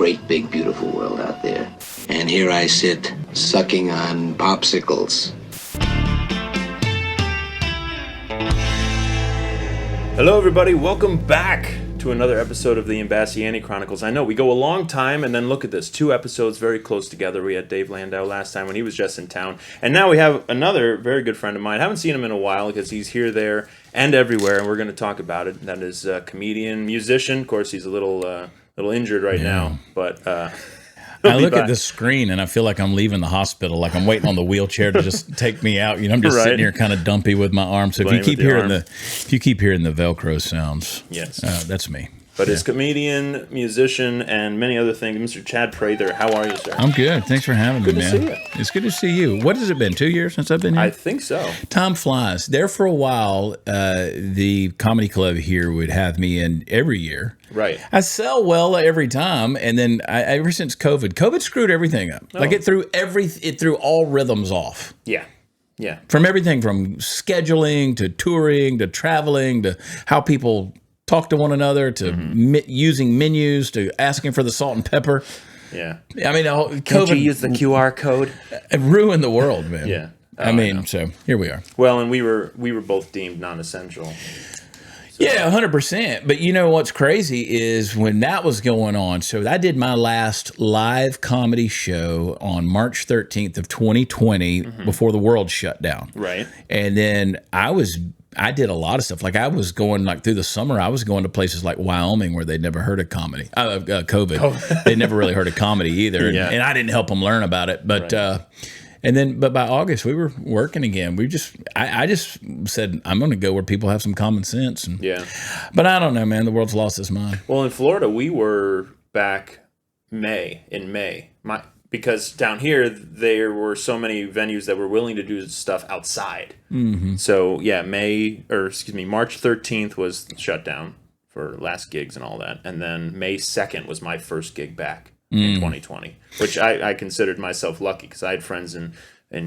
great, big, beautiful world out there. And here I sit, sucking on popsicles. Hello, everybody. Welcome back to another episode of the Imbasciani Chronicles. I know we go a long time, and then look at this. 2 episodes very close together. We had Dave Landau last time when he was just in town. And now we have another very good friend of mine. I haven't seen him in a while because he's here, there, and everywhere, and we're going to talk about it. That is a comedian, musician. Of course, he's a little injured right now, but... I look at the screen and I feel like I'm leaving the hospital, like I'm waiting on the wheelchair to just take me out. You know, I'm just sitting here kind of dumpy with my arm. So if you keep hearing the Velcro sounds, yes, that's me. But as comedian, musician, and many other things, Mr. Chad Prather, how are you, sir? I'm good. Thanks for having me, man. Good to see you. It's good to see you. What has it been, 2 years since I've been here? I think so. Time flies. There for a while, the comedy club here would have me in every year. Right. I sell well every time, and then ever since COVID screwed everything up. Oh. Like it threw all rhythms off. Yeah. Yeah. From everything from scheduling to touring to traveling to how people talk to one another to using menus to asking for the salt and pepper. Yeah. I mean, COVID Can't you use the QR code? It ruined the world, man. Yeah. I mean, so here we are. Well, and we were both deemed non-essential. So. Yeah, 100%. But you know what's crazy is when that was going on. So I did my last live comedy show on March 13th of 2020 before the world shut down. Right. And then I did a lot of stuff. Like I was going through the summer, I was going to places like Wyoming where they'd never heard of comedy, COVID. Oh. They'd never really heard of comedy either. Yeah. And I didn't help them learn about it. But, right. But by August we were working again. I just said, I'm going to go where people have some common sense. And, yeah. But I don't know, man, the world's lost its mind. Well, in Florida, we were back in May. Because down here, there were so many venues that were willing to do stuff outside. Mm-hmm. So, yeah, March 13th was shut down for last gigs and all that. And then May 2nd was my first gig back in 2020, which I considered myself lucky because I had friends in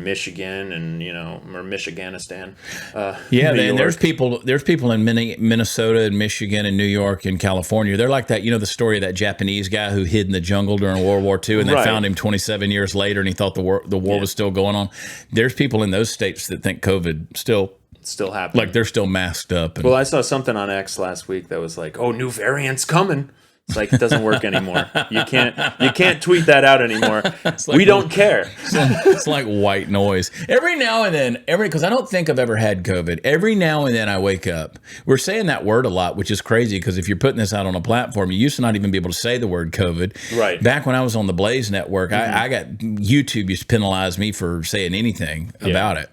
Michigan and, or Michiganistan. And there's people in Minnesota and Michigan and New York and California. They're like that, the story of that Japanese guy who hid in the jungle during World War II and they found him 27 years later and he thought the war was still going on. There's people in those states that think COVID still happening. Like they're still masked up. Well, I saw something on X last week that was like, oh, new variant's coming. It's like, it doesn't work anymore. You can't tweet that out anymore. Like we don't care. It's like white noise. Every now and then, because I don't think I've ever had COVID. Every now and then I wake up. We're saying that word a lot, which is crazy because if you're putting this out on a platform, you used to not even be able to say the word COVID. Right. Back when I was on the Blaze Network, I got YouTube used to penalize me for saying anything about it.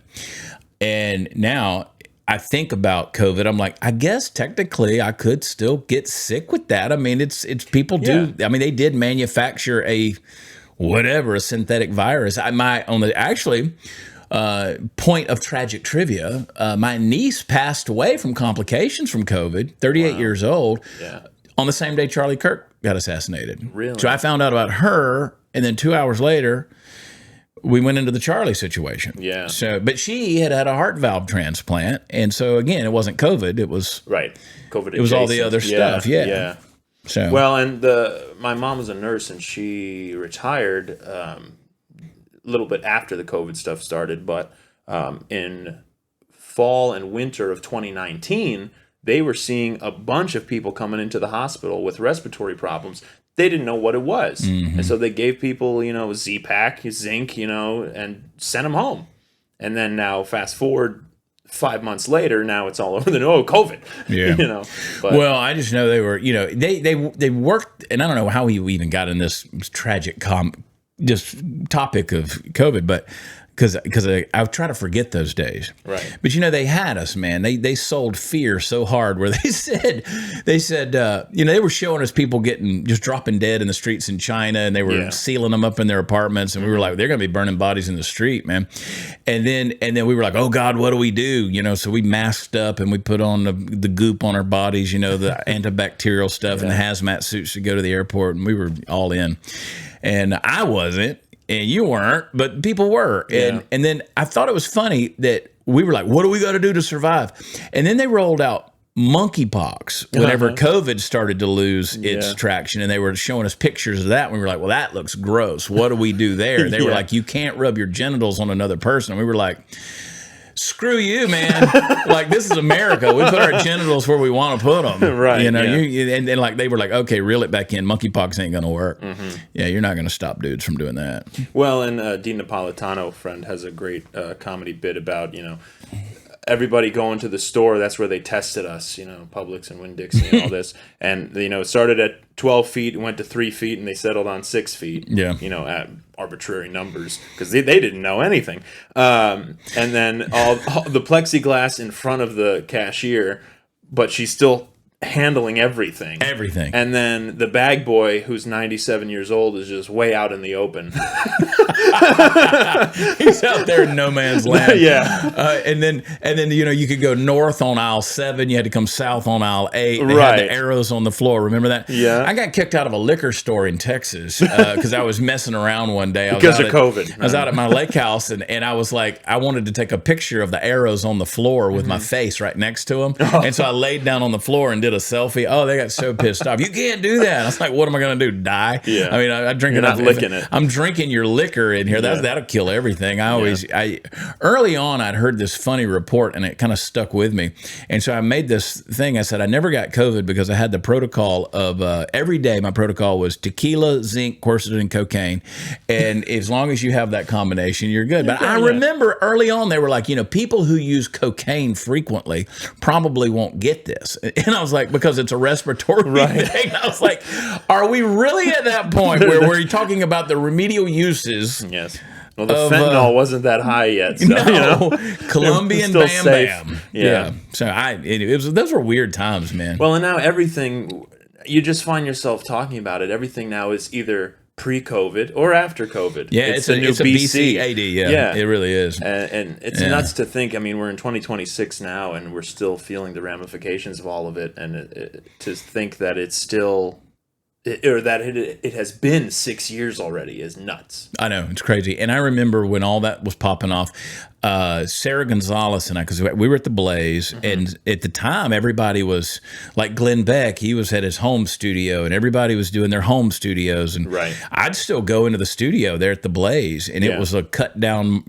And now I think about COVID. I'm like, I guess technically I could still get sick with that. I mean, it's people do. I mean, they did manufacture a synthetic virus. Point of tragic trivia, my niece passed away from complications from COVID, 38 years old, on the same day Charlie Kirk got assassinated. Really? So I found out about her, and then 2 hours later, we went into the Charlie situation. Yeah. So, but she had a heart valve transplant, and so again, it wasn't COVID. It was right. COVID. It was all the other stuff. Yeah. Yeah. So well, and my mom was a nurse, and she retired a little bit after the COVID stuff started. But in fall and winter of 2019, they were seeing a bunch of people coming into the hospital with respiratory problems. They didn't know what it was. Mm-hmm. And so they gave people, Z-Pack, zinc, and sent them home. And then now fast forward 5 months later, now it's all over COVID. Yeah. But, well, I just know they were, they worked, and I don't know how we even got in this tragic just topic of COVID, but because I try to forget those days. Right. But they had us, man. They sold fear so hard where they said they were showing us people just dropping dead in the streets in China, and they were sealing them up in their apartments, and we were like, they're going to be burning bodies in the street, man. And then we were like, oh God, what do we do? So we masked up and we put on the goop on our bodies, the antibacterial stuff and the hazmat suits to go to the airport, and we were all in. And I wasn't. And you weren't, but people were. And then I thought it was funny that we were like, what do we got to do to survive? And then they rolled out monkeypox whenever COVID started to lose its traction, and they were showing us pictures of that, and we were like, well, that looks gross. What do we do there? They were like, you can't rub your genitals on another person. And we were like, screw you, man. Like, this is America. We put our genitals where we want to put them. Right. You know, and like they were like, okay, reel it back in. Monkeypox ain't going to work. Yeah, you're not going to stop dudes from doing that. Well, and Dean Napolitano, friend, has a great comedy bit about, everybody going to the store, that's where they tested us, Publix and Winn-Dixie and all this. And, it started at 12 feet and went to 3 feet, and they settled on 6 feet, at arbitrary numbers because they didn't know anything. And then all the plexiglass in front of the cashier, but she's still handling everything. And then the bag boy, who's 97 years old, is just way out in the open. He's out there in no man's land. Yeah. And then you could go north on aisle 7. You had to come south on aisle 8. They had the arrows on the floor. Remember that? Yeah. I got kicked out of a liquor store in Texas because I was messing around one day. Because of COVID. I was out at my lake house, and I was like, I wanted to take a picture of the arrows on the floor with my face right next to them. And so I laid down on the floor and did a selfie. Oh, they got so pissed off. You can't do that. I was like, what am I going to do? Die? Yeah. I mean, I drink You're enough. not licking it. I'm drinking your liquor in here. That'll kill everything. Early on, I'd heard this funny report, and it kind of stuck with me. And so I made this thing. I said, I never got COVID because I had the protocol of every day. My protocol was tequila, zinc, quercetin, and cocaine. And as long as you have that combination, you're good. But I remember early on, they were like, people who use cocaine frequently probably won't get this. And I was like, because it's a respiratory thing. I was like, are we really at that point where we're talking about the remedial uses? Yes. Well, the fentanyl wasn't that high yet. So, Colombian still Bam safe. Bam. Yeah. So those were weird times, man. Well, and now everything, you just find yourself talking about it. Everything now is either pre-COVID or after COVID. Yeah, it's a new BC AD. Yeah, it really is. And it's nuts to think. I mean, we're in 2026 now, and we're still feeling the ramifications of all of it. And to think that it's still, or that it has been 6 years already, is nuts. I know, it's crazy. And I remember when all that was popping off, Sarah Gonzalez and I, because we were at the Blaze, and at the time everybody was like Glenn Beck. He was at his home studio, and everybody was doing their home studios. And I'd still go into the studio there at the Blaze, and it was a cut down,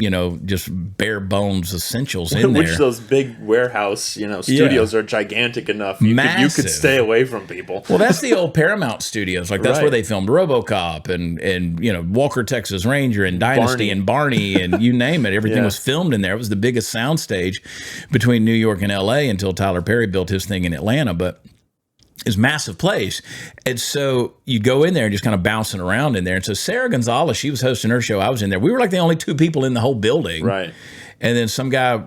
just bare bones essentials in there. Which those big warehouse, studios are gigantic enough. You could stay away from people. Well, that's the old Paramount studios. Like that's where they filmed RoboCop and Walker Texas Ranger and Dynasty and Barney and you name it. Everything was filmed in there. It was the biggest soundstage between New York and LA until Tyler Perry built his thing in Atlanta, but it's a massive place. And so you go in there and just kind of bouncing around in there. And so Sarah Gonzalez, she was hosting her show. I was in there. We were like the only 2 people in the whole building. Right. And then some guy,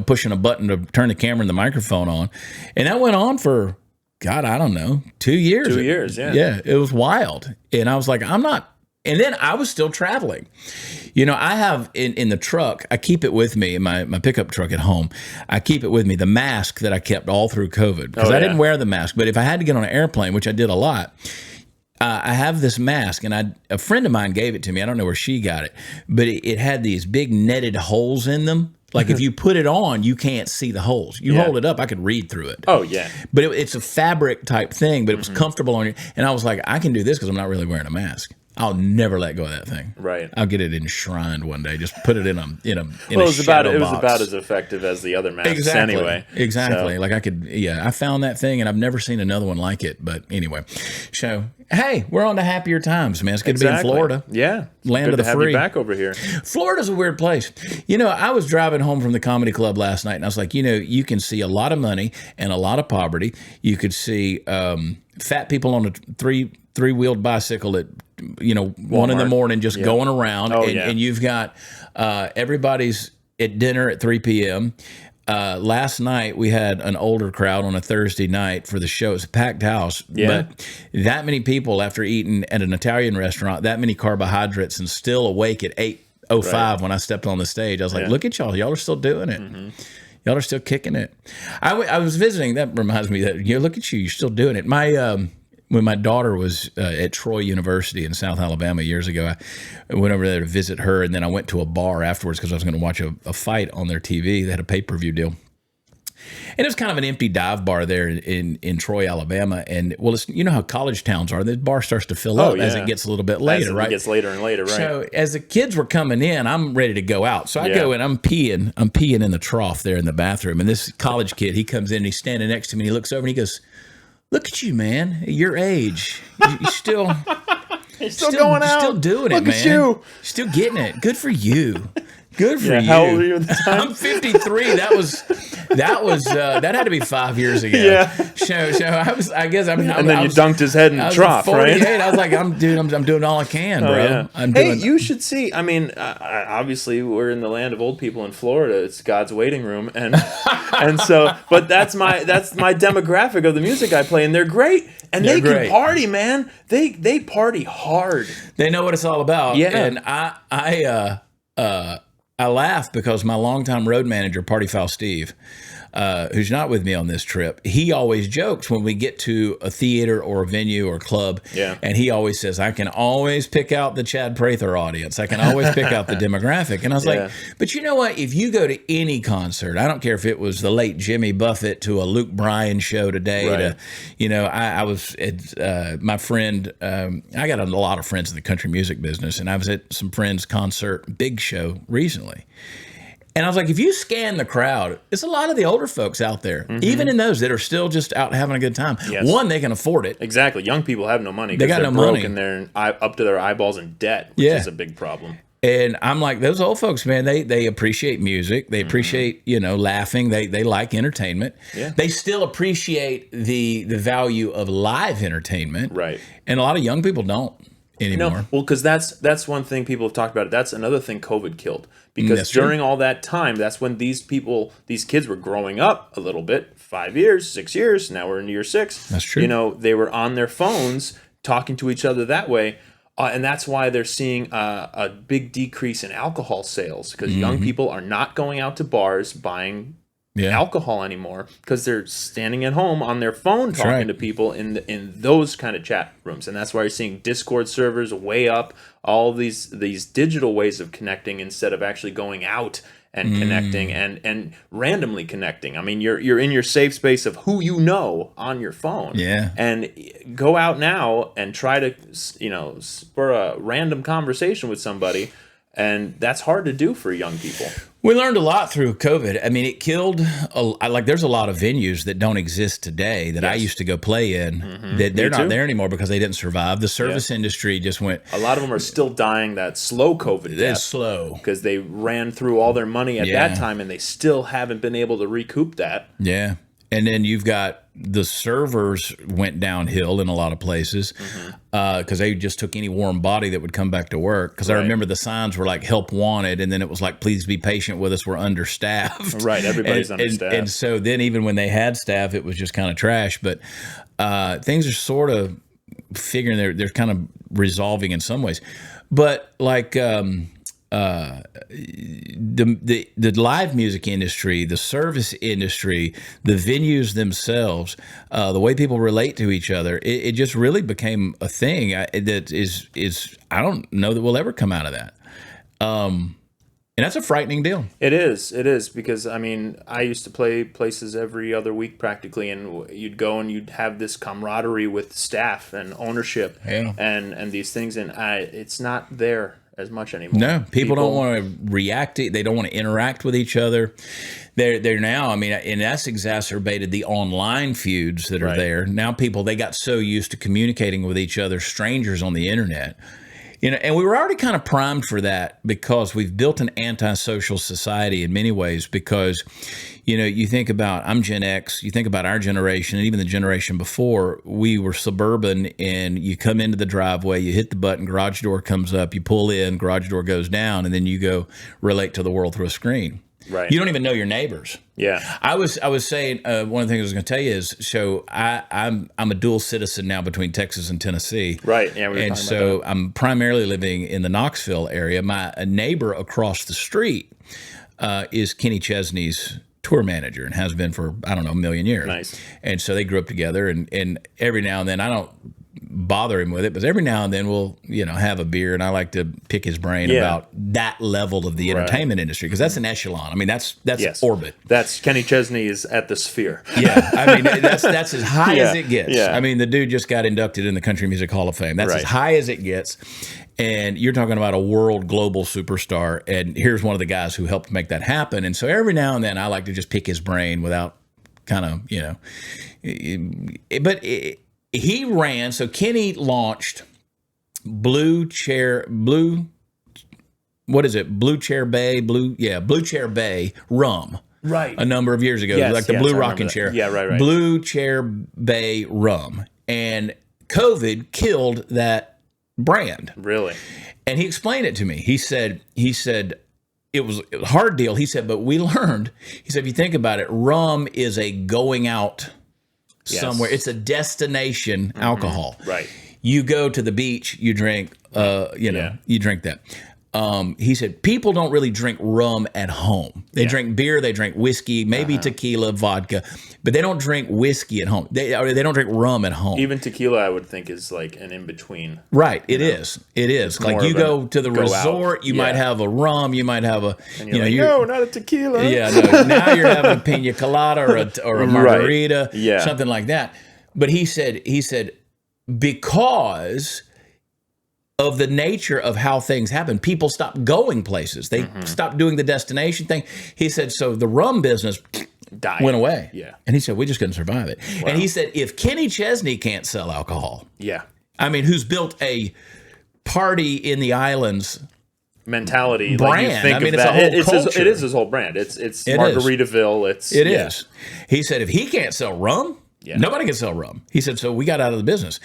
pushing a button to turn the camera and the microphone on. And that went on for, God, I don't know, 2 years. 2 years, yeah. Yeah, it was wild. And I was like, I'm not. And then I was still traveling. I have in the truck, I keep it with me in my pickup truck at home. I keep it with me, the mask that I kept all through COVID. Because I didn't wear the mask. But if I had to get on an airplane, which I did a lot, I have this mask, and a friend of mine gave it to me. I don't know where she got it. But it had these big netted holes in them. Like if you put it on, you can't see the holes. You hold it up, I could read through it. Oh, yeah. But it's a fabric type thing, but it was comfortable on you. And I was like, I can do this because I'm not really wearing a mask. I'll never let go of that thing. Right. I'll get it enshrined one day. Just put it in a it was about as effective as the other masks anyway. Exactly. So. Like I found that thing and I've never seen another one like it. But anyway, so hey, we're on to happier times, man. It's good to be in Florida. Yeah. Land of the free. Have you back over here. Florida's a weird place. I was driving home from the comedy club last night and I was like, you can see a lot of money and a lot of poverty. You could see fat people on a three-wheeled bicycle at Walmart. 1 in the morning just going around. And you've got everybody's at dinner at 3 p.m. Last night we had an older crowd on a Thursday night for the show. It's a packed house. Yeah. But that many people after eating at an Italian restaurant, that many carbohydrates, and still awake at 8:05 when I stepped on the stage. I was like, look at y'all. Y'all are still doing it. Y'all are still kicking it. I was visiting. That reminds me that look at you. You're still doing it. When my daughter was at Troy University in South Alabama years ago, I went over there to visit her, and then I went to a bar afterwards because I was going to watch a fight on their TV. They had a pay-per-view deal. And it was kind of an empty dive bar there in Troy, Alabama. And well, it's, you know how college towns are. The bar starts to fill up as it gets a little bit later, right? It gets later and later, right? So as the kids were coming in, I'm ready to go out. So I go in, I'm peeing in the trough there in the bathroom. And this college kid, he comes in and he's standing next to me and he looks over and he goes, "Look at you, man. Your age. You still going out. Still doing Look it, man. at you. Still getting it. Good for you. Good for you." How old are you at the time? I'm 53. That had to be 5 years ago. Yeah. So I guess and then you dunked his head in the trough, 48. right? I was like, I'm doing all I can, bro. Yeah. You should see. I mean, obviously we're in the land of old people in Florida. It's God's waiting room, and so. But that's my demographic of the music I play, and they're great, and they can party, man. They party hard. They know what it's all about. Yeah. And I laugh because my longtime road manager, Party Foul Steve, who's not with me on this trip, he always jokes when we get to a theater or a venue or club, and he always says, "I can always pick out the Chad Prather audience. I can always pick out the demographic." And I was like, but you know what? If you go to any concert, I don't care if it was the late Jimmy Buffett to a Luke Bryan show today, to, you know, I was at my friend, I got a lot of friends in the country music business, and I was at some friends' concert, big show recently. And I was like, if you scan the crowd, it's a lot of the older folks out there, even in those that are still just out having a good time. Yes. One, they can afford it. Exactly. Young people have no money. They got no broke money. And they're up to their eyeballs in debt, which is a big problem. And I'm like, those old folks, man, they appreciate music. They appreciate, you know, laughing. They like entertainment. Yeah. They still appreciate the value of live entertainment. Right. And a lot of young people don't anymore. No, well, because that's one thing people have talked about. That's another thing COVID killed. Because during all that time, that's when these kids were growing up a little bit, 5 years, 6 years. Now we're in year 6. That's true. You know, they were on their phones talking to each other that way. And that's why they're seeing a big decrease in alcohol sales, because young people are not going out to bars buying alcohol anymore, because they're standing at home on their phone talking to people in those kind of chat rooms. And that's why you're seeing Discord servers way up, all these digital ways of connecting instead of actually going out and connecting and randomly connecting. I mean, you're in your safe space of who you know on your phone. Yeah. And go out now and try to, you know, spur a random conversation with somebody, and that's hard to do for young people. We learned a lot through COVID. I mean, it killed, there's a lot of venues that don't exist today that I used to go play in that they're not there anymore because they didn't survive. The service industry just went. A lot of them are still dying that slow COVID death. It's slow. Because they ran through all their money at that time, and they still haven't been able to recoup that. Yeah. And then you've got the servers went downhill in a lot of places because they just took any warm body that would come back to work. Because I remember the signs were like "help wanted," and then it was like "please be patient with us, we're understaffed." Right, everybody's understaffed. And so then even when they had staff, it was just kind of trash. But things are sort of figuring they're kind of resolving in some ways. But like the live music industry, the service industry, the venues themselves, the way people relate to each other, it just really became a thing that is I don't know that we'll ever come out of that. And that's a frightening deal. It is because I mean I used to play places every other week practically, and you'd go and you'd have this camaraderie with staff and ownership and these things, and it's not there as much anymore. No, people don't want to react to it. They don't want to interact with each other. They're now, I mean, and that's exacerbated the online feuds that are there. Now people, they got so used to communicating with each other, strangers on the internet. You know, and we were already kind of primed for that because we've built an antisocial society in many ways because, you know, you think about, I'm Gen X, you think about our generation and even the generation before, we were suburban and you come into the driveway, you hit the button, garage door comes up, you pull in, garage door goes down, and then you go relate to the world through a screen. Right. You don't even know your neighbors. Yeah. I was saying one of the things I was going to tell you is so I'm a dual citizen now between Texas and Tennessee. Right. Yeah. And so I'm primarily living in the Knoxville area. My neighbor across the street is Kenny Chesney's tour manager and has been for, I don't know, a million years. Nice. And so they grew up together, and every now and then, I don't bother him with it, but every now and then we'll, have a beer, and I like to pick his brain about that level of the entertainment industry, because that's an echelon. I mean, that's orbit. That's Kenny Chesney is at the sphere. Yeah, I mean, that's as high as it gets. Yeah. I mean, the dude just got inducted in the Country Music Hall of Fame. That's as high as it gets. And you're talking about a world global superstar, and here's one of the guys who helped make that happen. And so every now and then I like to just pick his brain without kind of, but he ran. So Kenny launched Blue Chair Bay rum. Right. A number of years ago, like the Blue Rocking Chair. Yeah, right. Blue Chair Bay rum. And COVID killed that brand. Really? And he explained it to me. He said it was a hard deal. He said, but we learned, he said, if you think about it, rum is a going out somewhere. It's a destination alcohol. Right. You go to the beach, you drink, you drink that. He said, people don't really drink rum at home. They drink beer, they drink whiskey, maybe tequila, vodka, but they don't drink whiskey at home. They don't drink rum at home. Even tequila, I would think, is like an in-between. Right, it is. It is. Like you go to the resort, you might have a rum, you might have a... And no, not a tequila. Yeah, no, now you're having a pina colada or a margarita, something like that. But he said, because of the nature of how things happen, people stopped going places. They stopped doing the destination thing. He said, so the rum business went away. Yeah. And he said, we just couldn't survive it. Wow. And he said, if Kenny Chesney can't sell alcohol, I mean, who's built a party in the islands mentality brand. Like it's a whole culture. It is his whole brand. It's Margaritaville. It is. He said, if he can't sell rum, nobody can sell rum. He said, so we got out of the business.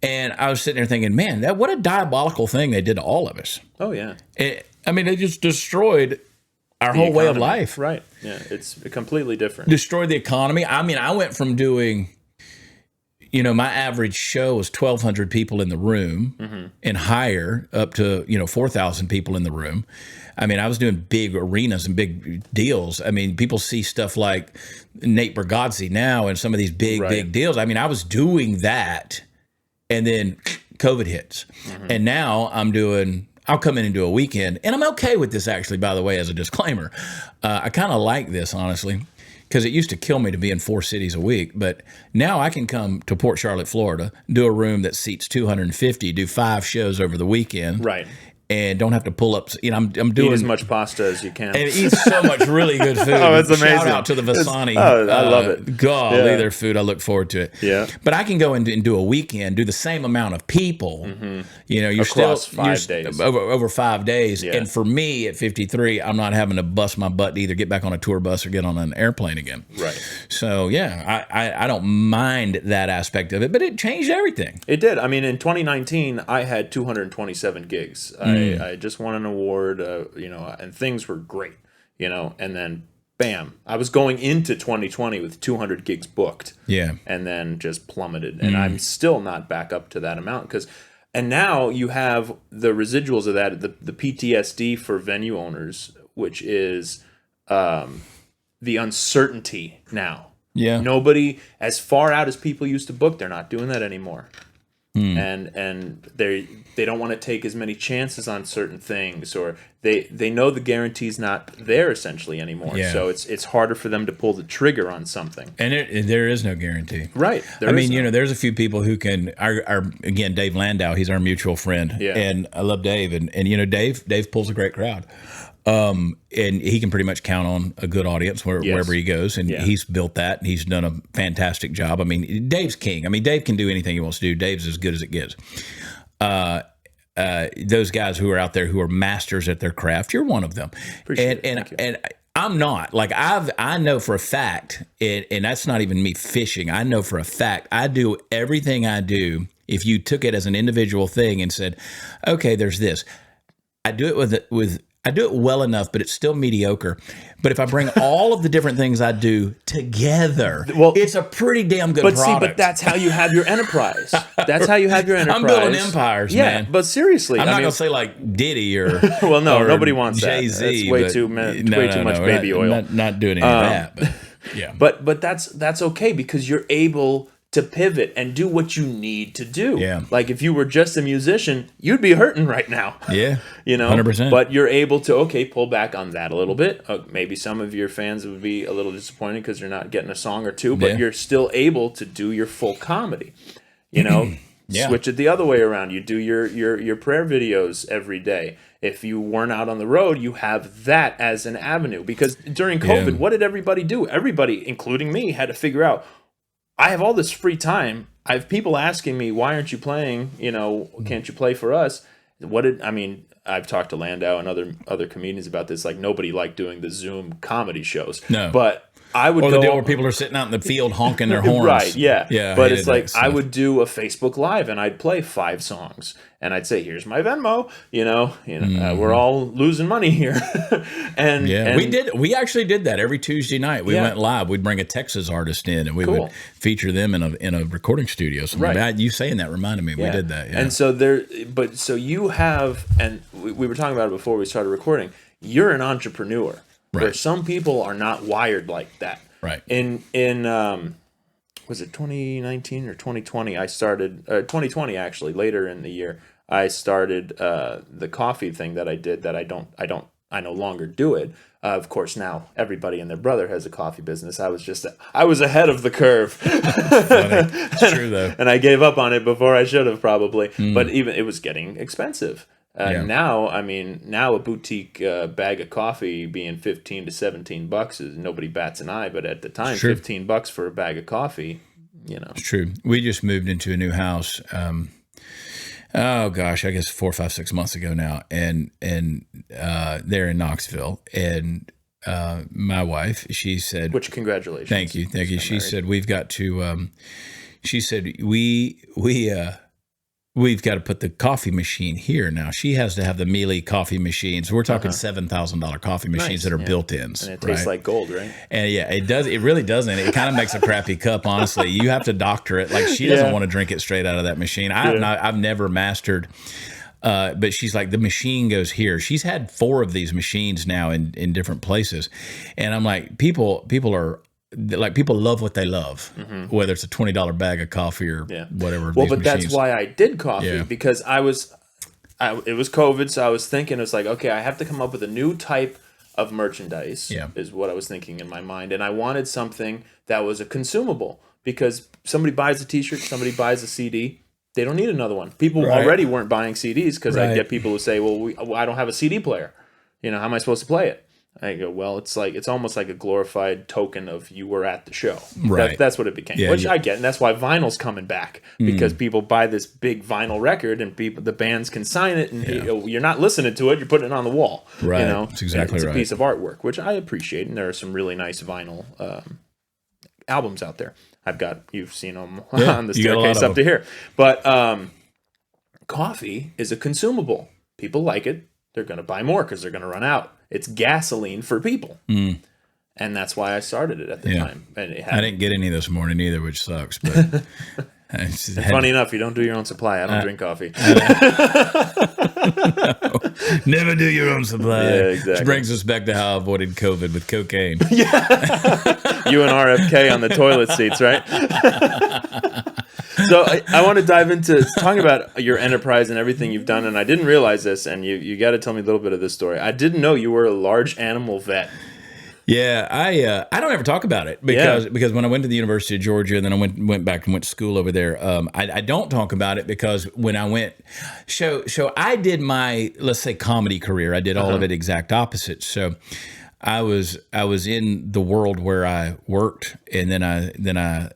And I was sitting there thinking, man, what a diabolical thing they did to all of us. Oh, yeah. They just destroyed our whole way of life. Right. Yeah, it's completely different. Destroyed the economy. I mean, I went from doing, my average show was 1,200 people in the room and higher up to, 4,000 people in the room. I mean, I was doing big arenas and big deals. I mean, people see stuff like Nate Bargatze now and some of these big deals. I mean, I was doing that, and then COVID hits. And now I'll come in and do a weekend. And I'm okay with this, actually, by the way, as a disclaimer. I kind of like this, honestly, because it used to kill me to be in 4 cities a week. But now I can come to Port Charlotte, Florida, do a room that seats 250, do 5 shows over the weekend. Right. And don't have to pull up. I'm doing eat as much pasta as you can, and eat so much really good food. Oh, it's amazing! Shout out to the Vasani. I love it. Golly, their food. I look forward to it. Yeah. But I can go and do a weekend, do the same amount of people. You're across 5 days, over 5 days. Yeah. And for me at 53, I'm not having to bust my butt to either get back on a tour bus or get on an airplane again. Right. So I don't mind that aspect of it, but it changed everything. It did. I mean, in 2019, I had 227 gigs. I just won an award, and things were great, and then bam, I was going into 2020 with 200 gigs booked. Yeah. And then just plummeted. And I'm still not back up to that amount and now you have the residuals of that, the PTSD for venue owners, which is the uncertainty now. Yeah. Nobody, as far out as people used to book, they're not doing that anymore. And they don't want to take as many chances on certain things, or they know the guarantee's not there essentially anymore. Yeah. So it's harder for them to pull the trigger on something. And there is no guarantee. Right. There's a few people who can. Again, Dave Landau, he's our mutual friend, and I love Dave, and Dave pulls a great crowd. And he can pretty much count on a good audience wherever he goes, and he's built that, and he's done a fantastic job. I mean, Dave's king. I mean, Dave can do anything he wants to do. Dave's as good as it gets. Those guys who are out there who are masters at their craft, you're one of them. And I'm not. Like I know for a fact, and that's not even me fishing. I know for a fact I do everything I do. If you took it as an individual thing and said, okay, there's this, I do it with I do it well enough, but it's still mediocre. But if I bring all of the different things I do together, it's a pretty damn good product. But that's how you have your enterprise. That's how you have your enterprise. I'm building empires, man. But seriously. I'm not going to say like Diddy or well, no, or nobody wants Jay-Z. That. It's way too much baby oil. Not doing any of that. But, yeah. But that's okay because you're able to pivot and do what you need to do. Yeah. Like if you were just a musician, you'd be hurting right now. Yeah. 100%. But you're able to, pull back on that a little bit. Maybe some of your fans would be a little disappointed because you're not getting a song or two, but you're still able to do your full comedy. Switch it the other way around. You do your prayer videos every day. If you weren't out on the road, you have that as an avenue. Because during COVID, what did everybody do? Everybody, including me, had to figure out, I have all this free time. I have people asking me, why aren't you playing? Can't you play for us? I've talked to Landau and other comedians about this. Like, nobody liked doing the Zoom comedy shows. No. But I would or go, the deal where people are sitting out in the field honking their horns. Right, yeah. Yeah. But it's like I would do a Facebook Live and I'd play 5 songs and I'd say, "Here's my Venmo." We're all losing money here. and we actually did that every Tuesday night. We went live. We'd bring a Texas artist in and we would feature them in a recording studio. So you saying that reminded me. We did that. Yeah. And so you have, and we were talking about it before we started recording. You're an entrepreneur. Right. Where some people are not wired like that. Right. In was it 2019 or 2020? I started 2020 actually. Later in the year, I started the coffee thing that I did. That I no longer do it. Of course, now everybody and their brother has a coffee business. I was ahead of the curve. It's true though. And I gave up on it before I should have probably. But even it was getting expensive. Now a boutique bag of coffee being $15 to $17 is nobody bats an eye. But at the time, $15 for a bag of coffee, It's true. We just moved into a new house. I guess 4, 5, 6 months ago now, and they're in Knoxville, and my wife, she said, which congratulations. Thank you. She said we've got to. She said we've got to put the coffee machine here now. She has to have the Mealy coffee machines. We're talking $7,000 coffee machines that are built-ins. And it tastes like gold, right? And it does. It really doesn't. It kind of makes a crappy cup, honestly. You have to doctor it. Like she doesn't want to drink it straight out of that machine. I've never mastered. But she's like, the machine goes here. She's had 4 of these machines now in different places. And I'm like, people love what they love, whether it's a $20 bag of coffee or whatever. Well, but that's why I did coffee because it was COVID. So I was thinking, it's like, okay, I have to come up with a new type of merchandise is what I was thinking in my mind. And I wanted something that was a consumable because somebody buys a t-shirt, somebody buys a CD. They don't need another one. People already weren't buying CDs because I get people who say, well, I don't have a CD player. How am I supposed to play it? I go, well, it's almost like a glorified token of you were at the show. Right. That's what it became, which I get. And that's why vinyl's coming back because people buy this big vinyl record and the bands can sign it and you're not listening to it. You're putting it on the wall. Right. That's exactly it's right. It's a piece of artwork, which I appreciate. And there are some really nice vinyl albums out there. You've seen them on the staircase up to here. But coffee is a consumable. People like it. They're going to buy more because they're going to run out. It's gasoline for people. And that's why I started it at the time. And I didn't get any this morning either, which sucks. But funny enough, you don't do your own supply. I don't drink coffee. No, never do your own supply. Yeah, exactly. Which brings us back to how I avoided COVID with cocaine. You and RFK on the toilet seats, right? So I want to dive into talking about your enterprise and everything you've done. And I didn't realize this, and you got to tell me a little bit of this story. I didn't know you were a large animal vet. Yeah, I don't ever talk about it because when I went to the University of Georgia and then I went back and went to school over there, I don't talk about it because when I went, so I did my, let's say, comedy career. I did all of it exact opposite. So I was in the world where I worked, and then I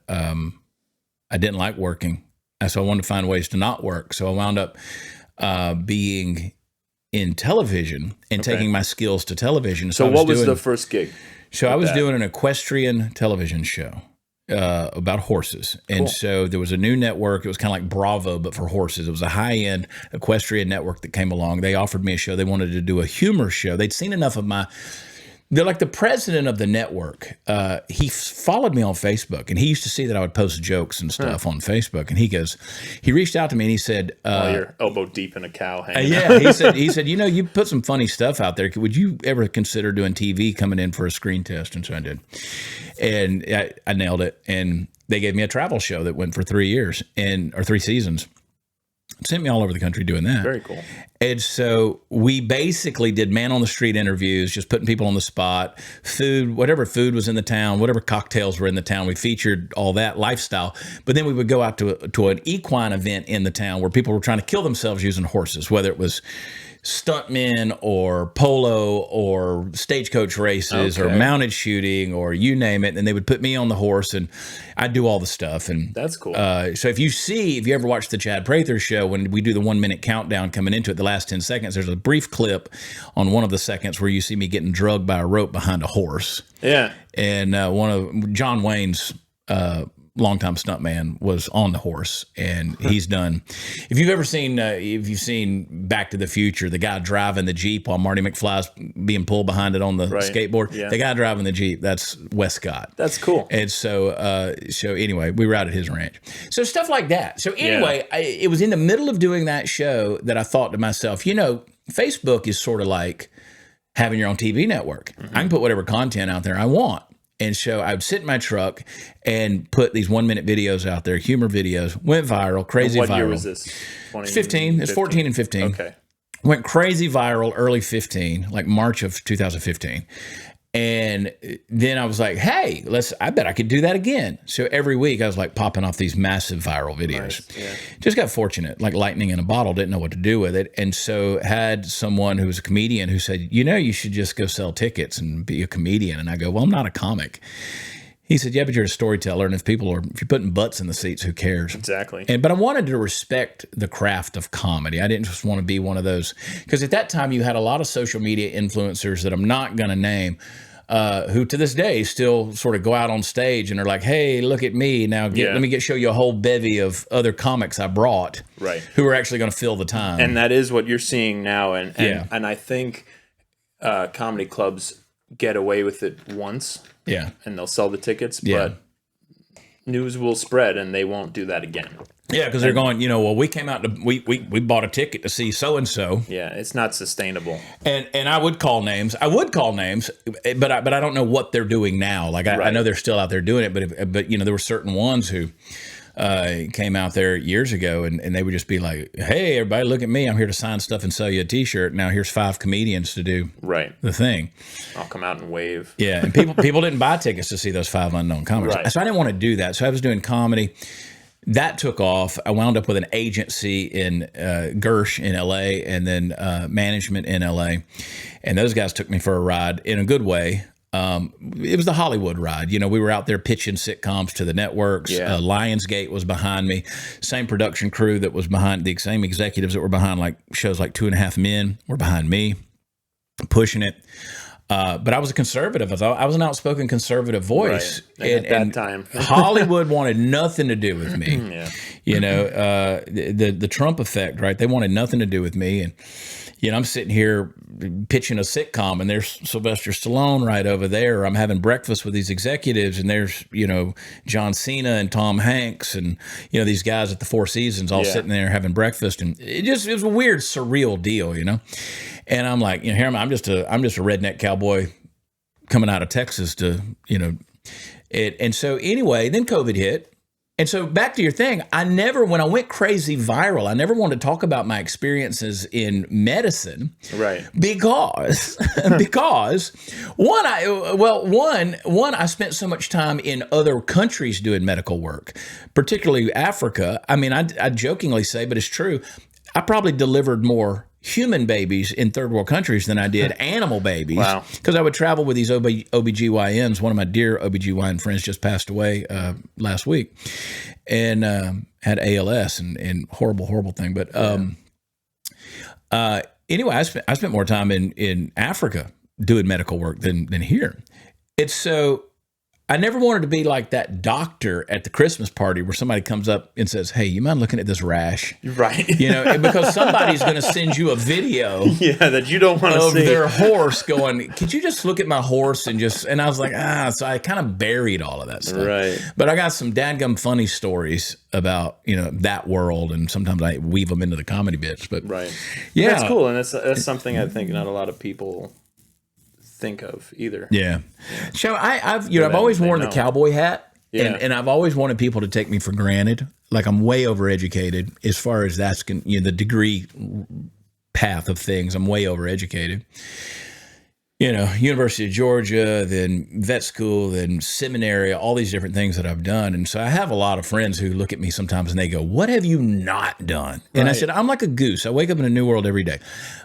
didn't like working, so I wanted to find ways to not work. So I wound up being in television and taking my skills to television. So what was the first gig? So I was doing an equestrian television show about horses. And so there was a new network. It was kind of like Bravo, but for horses. It was a high-end equestrian network that came along. They offered me a show. They wanted to do a humor show. They'd seen enough of my... They're like the president of the network. He followed me on Facebook, and he used to see that I would post jokes and stuff on Facebook. And he reached out to me and he said, "You're elbow deep in a cow hanging." He said, you put some funny stuff out there. Would you ever consider doing TV, coming in for a screen test? And so I did, and I nailed it. And they gave me a travel show that went for 3 years or 3 seasons. Sent me all over the country doing that. Very cool. And so we basically did man on the street interviews, just putting people on the spot, food, whatever food was in the town, whatever cocktails were in the town. We featured all that lifestyle. But then we would go out to an equine event in the town where people were trying to kill themselves using horses, whether it was stuntmen or polo or stagecoach races or mounted shooting or you name it. And they would put me on the horse and I'd do all the stuff. And that's cool. So if you ever watch the Chad Prather show, when we do the 1 minute countdown coming into it, the last 10 seconds, there's a brief clip on one of the seconds where you see me getting drugged by a rope behind a horse. Yeah. And one of John Wayne's, longtime stuntman was on the horse, and he's done. If you've seen Back to the Future, the guy driving the Jeep while Marty McFly's being pulled behind it on the skateboard, the guy driving the Jeep, that's Wes Scott. That's cool. And so, anyway, we were out at his ranch. So stuff like that. So anyway, it was in the middle of doing that show that I thought to myself, Facebook is sort of like having your own TV network. I can put whatever content out there I want. And so I would sit in my truck and put these 1 minute videos out there, humor videos, went viral, crazy viral. What year was this? 15. It's 14 and 15. Okay. Went crazy viral early 15, like March of 2015. And then I was like, hey, I bet I could do that again. So every week I was like popping off these massive viral videos. Nice. Yeah. Just got fortunate, like lightning in a bottle, didn't know what to do with it. And so had someone who was a comedian who said, you should just go sell tickets and be a comedian. And I go, well, I'm not a comic. He said, yeah, but you're a storyteller. And if you're putting butts in the seats, who cares? Exactly. But I wanted to respect the craft of comedy. I didn't just want to be one of those, because at that time you had a lot of social media influencers that I'm not going to name, who to this day still sort of go out on stage and are like, hey, look at me. Now let me show you a whole bevy of other comics I brought who are actually going to fill the time. And that is what you're seeing now. And I think comedy clubs get away with it once. Yeah. And they'll sell the tickets, but news will spread and they won't do that again. Yeah, because they're going, we came out we bought a ticket to see so and so. Yeah, it's not sustainable. And I would call names. But I don't know what they're doing now. Like I know they're still out there doing it, but there were certain ones who came out there years ago and they would just be like, hey, everybody, look at me. I'm here to sign stuff and sell you a T-shirt. Now here's 5 comedians to do the thing. I'll come out and wave. Yeah, and people didn't buy tickets to see those 5 unknown comics. So I didn't want to do that. So I was doing comedy. That took off. I wound up with an agency in Gersh in L.A. and then management in L.A. And those guys took me for a ride in a good way. It was the Hollywood ride. We were out there pitching sitcoms to the networks. Lionsgate was behind me. Same production crew that was behind, the same executives that were behind like shows like 2.5 Men were behind me, pushing it. But I was a conservative. I was an outspoken conservative voice. At that time. Hollywood wanted nothing to do with me. The Trump effect, right? They wanted nothing to do with me. And, I'm sitting here pitching a sitcom and there's Sylvester Stallone right over there. I'm having breakfast with these executives and there's, John Cena and Tom Hanks and, these guys at the Four Seasons all sitting there having breakfast. And it was a weird, surreal deal, And I'm like, here I'm just a redneck cowboy coming out of Texas to, And so anyway, then COVID hit. And so back to your thing, when I went crazy viral, I never wanted to talk about my experiences in medicine. Right. Because I spent so much time in other countries doing medical work, particularly Africa. I mean, I jokingly say, but it's true. I probably delivered more human babies in third world countries than I did animal babies. Wow. Because I would travel with these OBGYNs. One of my dear OBGYN friends just passed away last week and had ALS and horrible, horrible thing. But anyway, I spent more time in Africa doing medical work than here. It's so I never wanted to be like that doctor at the Christmas party where somebody comes up and says, hey, you mind looking at this rash? Right. Because somebody's going to send you a video that you don't want to see. Of their horse going, could you just look at my horse and I was like, so I kind of buried all of that stuff. Right. But I got some dadgum funny stories about, that world, and sometimes I weave them into the comedy bits. But yeah. That's cool, and that's something I think not a lot of people think of either. Yeah. So I've always worn the cowboy hat. Yeah. And I've always wanted people to take me for granted. Like I'm way overeducated as far as that's, the degree path of things. I'm way overeducated. University of Georgia, then vet school, then seminary, all these different things that I've done. And so I have a lot of friends who look at me sometimes and they go, what have you not done? And I said, I'm like a goose. I wake up in a new world every day.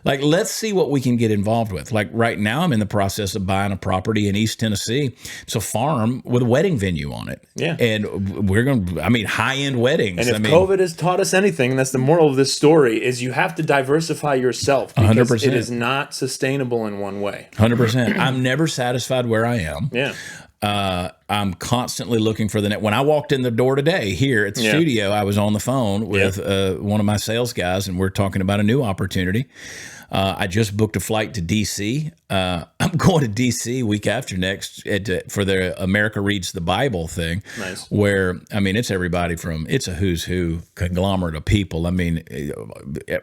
Like, let's see what we can get involved with. Like right now, I'm in the process of buying a property in East Tennessee. It's a farm with a wedding venue on it. Yeah. And we're going to, high-end weddings. And if COVID has taught us anything, and that's the moral of this story, is you have to diversify yourself because 100%. It is not sustainable in one way. 100%. I'm never satisfied where I am. Yeah. I'm constantly looking for the next. When I walked in the door today here at the studio, I was on the phone with one of my sales guys, and we're talking about a new opportunity. I just booked a flight to D.C. I'm going to D.C. week after next for the America Reads the Bible thing. Nice. Where, it's everybody from, it's a who's who conglomerate of people.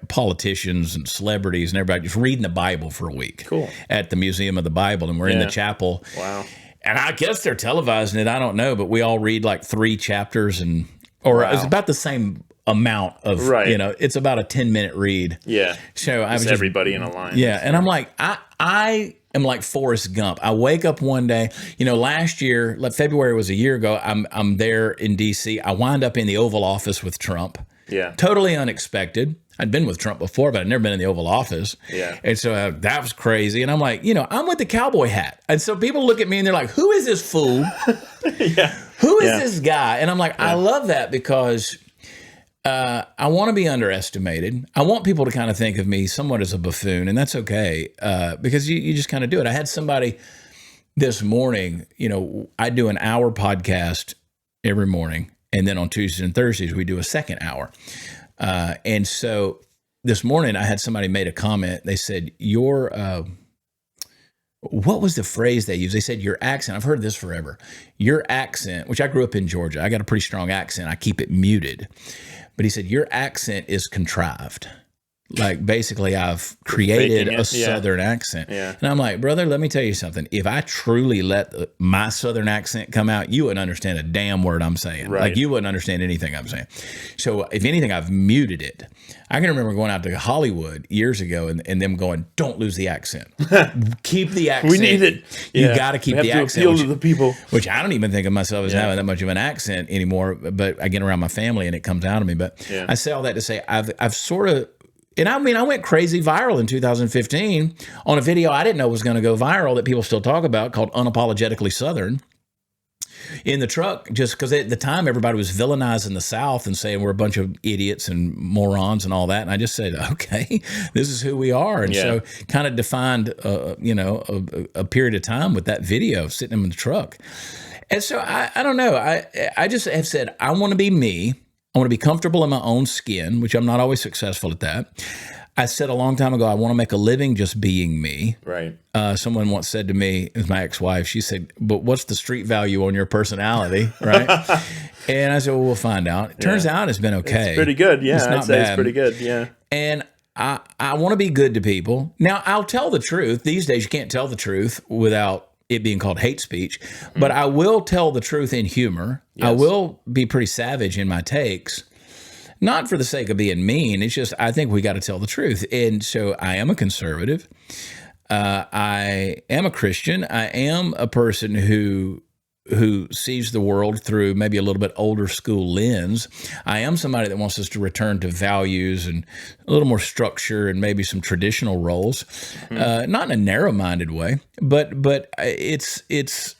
Politicians and celebrities and everybody just reading the Bible for a week. Cool. At the Museum of the Bible. And we're in the chapel. Wow. And I guess they're televising it. I don't know. But we all read like 3 chapters it's about the same amount of, it's about a 10-minute read. Yeah. So I was everybody in a line. Yeah. And I'm like, I am like Forrest Gump. I wake up one day, last year, like February was a year ago, I'm there in DC. I wind up in the Oval Office with Trump. Yeah. Totally unexpected. I'd been with Trump before, but I'd never been in the Oval Office. Yeah. And so that was crazy. And I'm like, I'm with the cowboy hat. And so people look at me and they're like, who is this fool? Yeah. Who is this guy? And I'm like, I love that because I want to be underestimated. I want people to kind of think of me somewhat as a buffoon, and that's okay because you just kind of do it. I had somebody this morning, I do an hour podcast every morning, and then on Tuesdays and Thursdays, we do a second hour. And so this morning I had somebody made a comment. They said, what was the phrase they used? They said, your accent. I've heard this forever. Your accent, which I grew up in Georgia. I got a pretty strong accent. I keep it muted. But he said, your accent is contrived. Like basically I've created a Southern accent. Yeah. And I'm like, brother, let me tell you something. If I truly let my Southern accent come out, you wouldn't understand a damn word I'm saying. Right. Like you wouldn't understand anything I'm saying. So if anything, I've muted it. I can remember going out to Hollywood years ago and them going, don't lose the accent. Keep the accent. We need it. You got to keep the accent. Appeal to the people. Which I don't even think of myself as having that much of an accent anymore, but I get around my family and it comes out of me. But I say all that to say I've sort of, and I went crazy viral in 2015 on a video I didn't know was going to go viral that people still talk about called Unapologetically Southern. In the truck, just because at the time everybody was villainizing the South and saying we're a bunch of idiots and morons and all that. And I just said, okay, this is who we are. And so kind of defined, a period of time with that video sitting in the truck. And so I don't know. I just have said, I want to be me. I want to be comfortable in my own skin, which I'm not always successful at that. I said a long time ago, I want to make a living just being me. Right. Someone once said to me, it was my ex-wife, she said, but what's the street value on your personality, right? And I said, well, we'll find out. It turns out it's been okay. It's pretty good, yeah. It's not I'd say bad. it's pretty good, yeah. And I want to be good to people. Now, I'll tell the truth. These days, you can't tell the truth without it being called hate speech. But I will tell the truth in humor. Yes. I will be pretty savage in my takes. Not for the sake of being mean. It's just I think we got to tell the truth. And so I am a conservative. I am a Christian. I am a person who sees the world through maybe a little bit older school lens. I am somebody that wants us to return to values and a little more structure and maybe some traditional roles, not in a narrow-minded way, but it's.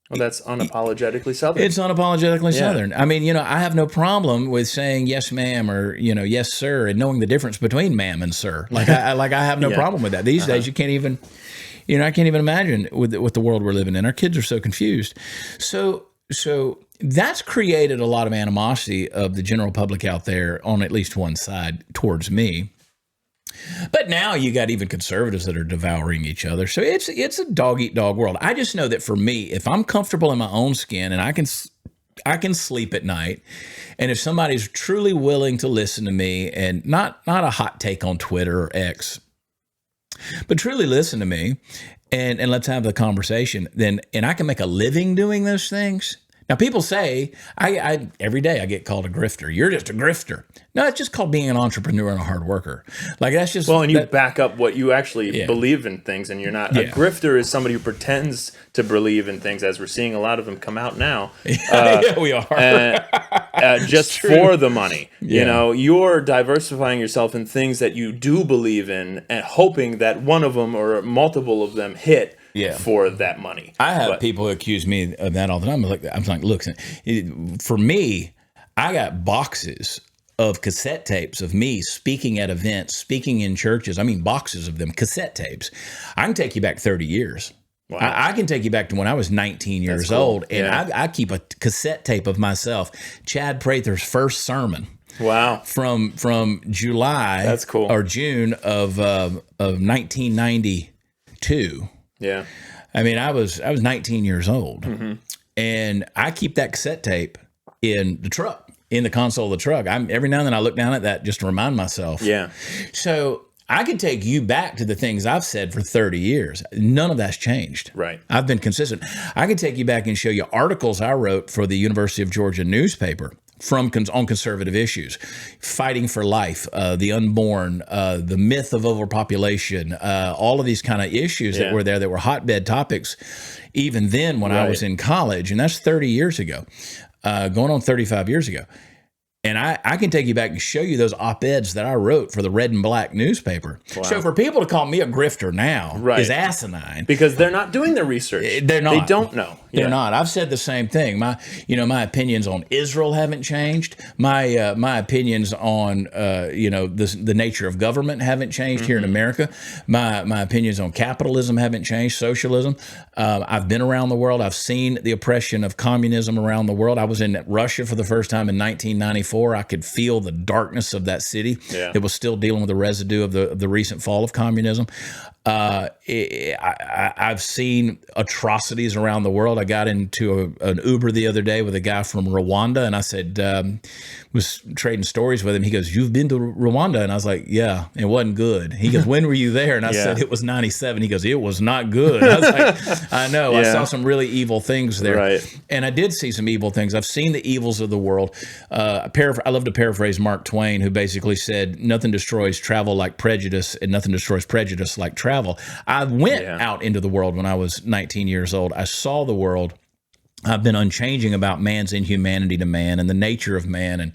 Well, that's unapologetically Southern. It's unapologetically Southern. I mean, I have no problem with saying yes, ma'am, or yes, sir, and knowing the difference between ma'am and sir. Like I have no problem with that. These days, you can't even, I can't even imagine with the world we're living in. Our kids are so confused. So that's created a lot of animosity of the general public out there on at least one side towards me. But now you got even conservatives that are devouring each other. So it's a dog-eat-dog world. I just know that for me, if I'm comfortable in my own skin and I can sleep at night, and if somebody's truly willing to listen to me and not a hot take on Twitter or X, but truly listen to me and let's have the conversation, and I can make a living doing those things, Now, people say, I every day I get called a grifter. You're just a grifter. No, it's just called being an entrepreneur and a hard worker. Like, that's just... Well, and you back up what you actually Yeah. believe in things, and you're not... Yeah. A grifter is somebody who pretends to believe in things, as we're seeing a lot of them come out now. Yeah, we are. Just for the money. You know, you're diversifying yourself in things that you do believe in and hoping that one of them or multiple of them hit for that money. I have people who accuse me of that all the time. I'm like, look, for me, I got boxes of cassette tapes of me speaking at events, speaking in churches. I mean, boxes of them, cassette tapes. I can take you back 30 years. Wow. I can take you back to when I was 19 years old, and I keep a cassette tape of myself, Chad Prather's first sermon. Wow. From July That's cool. or June of 1992. Yeah. I mean, I was 19 years old, and I keep that cassette tape in the truck, in the console of the truck. Every now and then I look down at that just to remind myself. Yeah. So I can take you back to the things I've said for 30 years. None of that's changed. Right. I've been consistent. I can take you back and show you articles I wrote for the University of Georgia newspaper on conservative issues, fighting for life, the unborn, the myth of overpopulation, all of these kind of issues that were there that were hotbed topics even then when I was in college. And that's 30 years ago, going on 35 years ago. And I can take you back and show you those op-eds that I wrote for the Red and Black newspaper. Wow. So for people to call me a grifter now is asinine. Because they're not doing their research. They're not. They don't know. They're not. I've said the same thing. My opinions on Israel haven't changed. My opinions on the nature of government haven't changed here in America. My opinions on capitalism haven't changed. Socialism. I've been around the world. I've seen the oppression of communism around the world. I was in Russia for the first time in 1994. I could feel the darkness of that city. Yeah. It was still dealing with the residue of the recent fall of communism. I've seen atrocities around the world. I got into an Uber the other day with a guy from Rwanda, and I said, was trading stories with him. He goes, "You've been to Rwanda?" And I was like, "Yeah, it wasn't good." He goes, "When were you there?" And I said, "It was 97. He goes, "It was not good." I was like, "I know. I saw some really evil things there." Right. And I did see some evil things. I've seen the evils of the world. I love to paraphrase Mark Twain, who basically said, "Nothing destroys travel like prejudice, and nothing destroys prejudice like travel." I went out into the world when I was 19 years old. I saw the world. I've been unchanging about man's inhumanity to man and the nature of man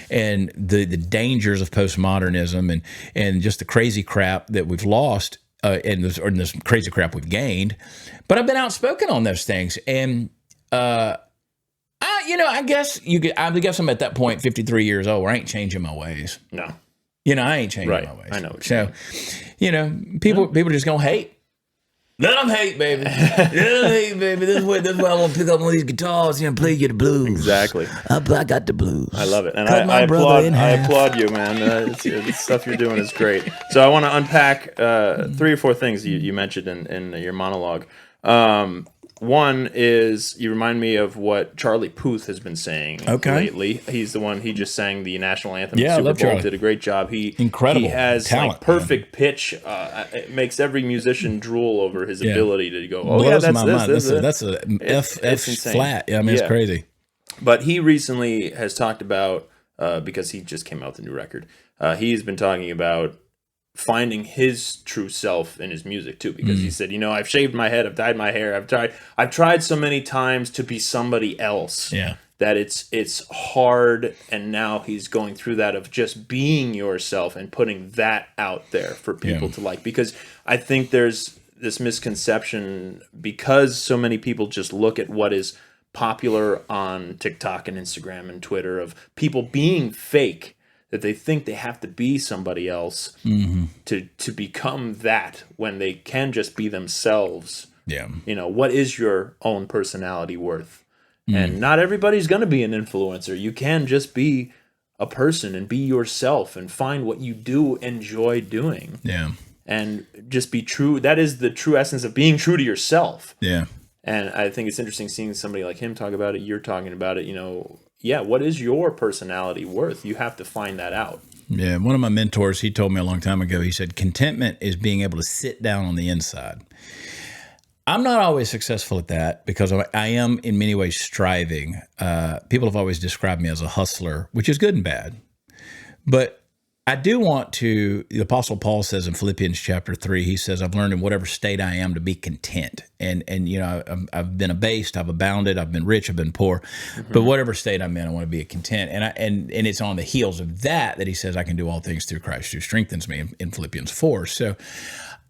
and the dangers of postmodernism and just the crazy crap that we've lost and this crazy crap we've gained. But I've been outspoken on those things. And, I guess I'm at that point, 53 years old, where I ain't changing my ways. No. I ain't changing my ways. I know what you mean. People are just going to hate. Let them hate, baby. Let them hate, baby. This is why I want to pick up one of these guitars and play you the blues. Exactly. I got the blues. I love it. And I applaud you, man. The stuff you're doing is great. So I want to unpack 3 or 4 things you mentioned in your monologue. One is you remind me of what Charlie Puth has been saying lately. He's the one, he just sang the national anthem at Super Bowl. Charlie. Did a great job. Incredible He has talent, perfect pitch. It makes every musician drool over his ability to go, that's a F flat. Yeah, I mean, it's crazy. But he recently has talked about, because he just came out with a new record, he's been talking about finding his true self in his music too, because he said, I've shaved my head, I've dyed my hair, I've tried so many times to be somebody else that it's hard, and now he's going through that of just being yourself and putting that out there for people to like, because I think there's this misconception, because so many people just look at what is popular on TikTok and Instagram and Twitter of people being fake, that they think they have to be somebody else to become that when they can just be themselves. Yeah. What is your own personality worth? And not everybody's going to be an influencer. You can just be a person and be yourself and find what you do enjoy doing. Yeah. And just be true. That is the true essence of being true to yourself. Yeah. And I think it's interesting seeing somebody like him talk about it. You're talking about it, what is your personality worth? You have to find that out. Yeah, one of my mentors, he told me a long time ago, he said, contentment is being able to sit down on the inside. I'm not always successful at that because I am in many ways striving. People have always described me as a hustler, which is good and bad. But I do want to, the Apostle Paul says in Philippians chapter 3, he says, I've learned in whatever state I am to be content. And you know, I've been abased, I've abounded, I've been rich, I've been poor. But whatever state I'm in, I want to be content. And it's on the heels of that he says, I can do all things through Christ who strengthens me in Philippians 4. So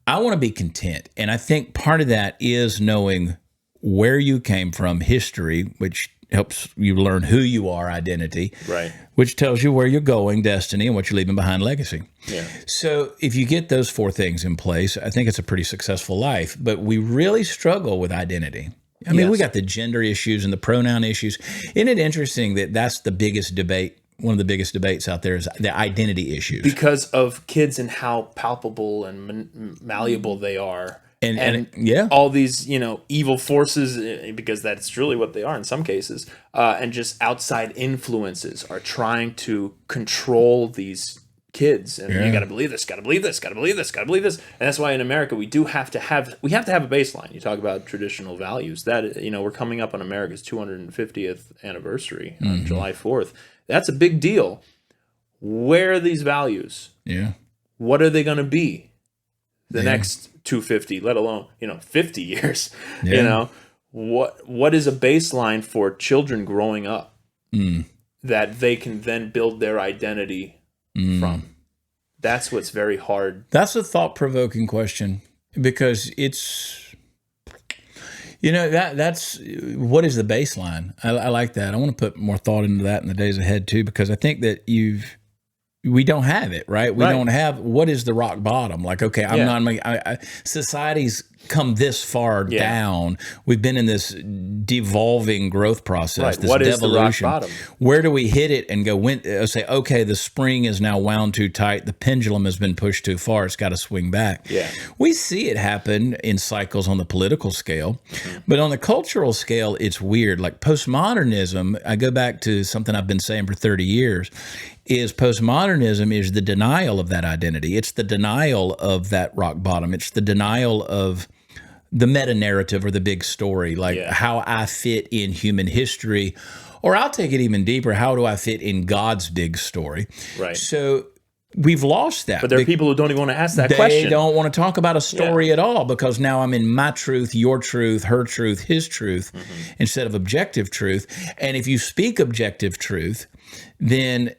I want to be content. And I think part of that is knowing where you came from, history, which helps you learn who you are, identity, right? Which tells you where you're going, destiny, and what you're leaving behind, legacy. Yeah. So if you get those 4 things in place, I think it's a pretty successful life. But we really struggle with identity. I mean, we got the gender issues and the pronoun issues. Isn't it interesting that that's the biggest debate? One of the biggest debates out there is the identity issues. Because of kids and how palpable and malleable they are. And all these, you know, evil forces, because that's really what they are in some cases, and just outside influences are trying to control these kids. And you got to believe this, got to believe this, got to believe this, got to believe this. And that's why in America we have to have a baseline. You talk about traditional values. That, you know, we're coming up on America's 250th anniversary on July 4th. That's a big deal. Where are these values? Yeah. What are they going to be the next 250, let alone, you know, 50 years? You know, what is a baseline for children growing up that they can then build their identity from? That's what's very hard. That's a thought-provoking question, because it's, you know, that's what is the baseline? I like that. I want to put more thought into that in the days ahead too, because I think that we don't have it, right? We don't have, what is the rock bottom? Like, okay, society's come this far down. We've been in this devolving growth process, this what devolution. Is the rock bottom? Where do we hit it and go, say, okay, the spring is now wound too tight. The pendulum has been pushed too far. It's got to swing back. Yeah. We see it happen in cycles on the political scale, but on the cultural scale, it's weird. Like postmodernism, I go back to something I've been saying for 30 years, is postmodernism is the denial of that identity. It's the denial of that rock bottom. It's the denial of the meta-narrative or the big story, like how I fit in human history. Or I'll take it even deeper, how do I fit in God's big story? Right. So we've lost that. But there are people who don't even want to ask that question. They don't want to talk about a story at all, because now I'm in my truth, your truth, her truth, his truth, instead of objective truth. And if you speak objective truth, then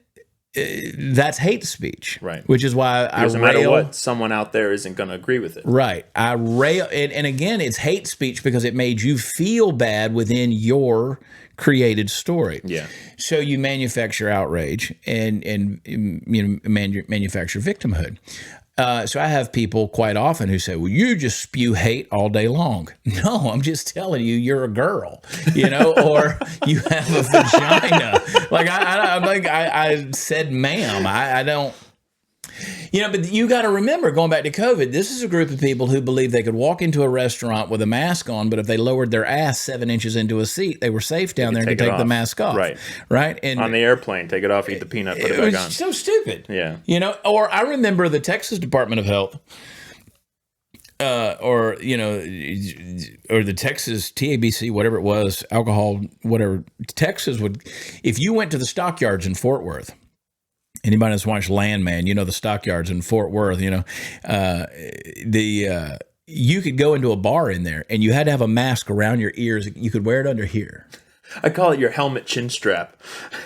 that's hate speech, right? Which is why because no matter what, someone out there isn't going to agree with it, right? I rail, and again, it's hate speech because it made you feel bad within your created story. Yeah. So you manufacture outrage and you know, manufacture victimhood. So I have people quite often who say, well, you just spew hate all day long. No, I'm just telling you, you're a girl, you know, or you have a vagina. Like I said, ma'am, I don't, you know, but you got to remember, going back to COVID, this is a group of people who believed they could walk into a restaurant with a mask on, but if they lowered their ass 7 inches into a seat, they were safe down there and could take the mask off. Right. Right. And on the airplane, take it off, eat the peanut, put it back on. So stupid. Yeah. You know, or I remember the Texas Department of Health, or, you know, or the Texas TABC, whatever it was, alcohol, whatever. Texas would, if you went to the stockyards in Fort Worth, anybody that's watched Landman, you know, the stockyards in Fort Worth, you know, you could go into a bar in there and you had to have a mask around your ears. You could wear it under here. I call it your helmet chin strap.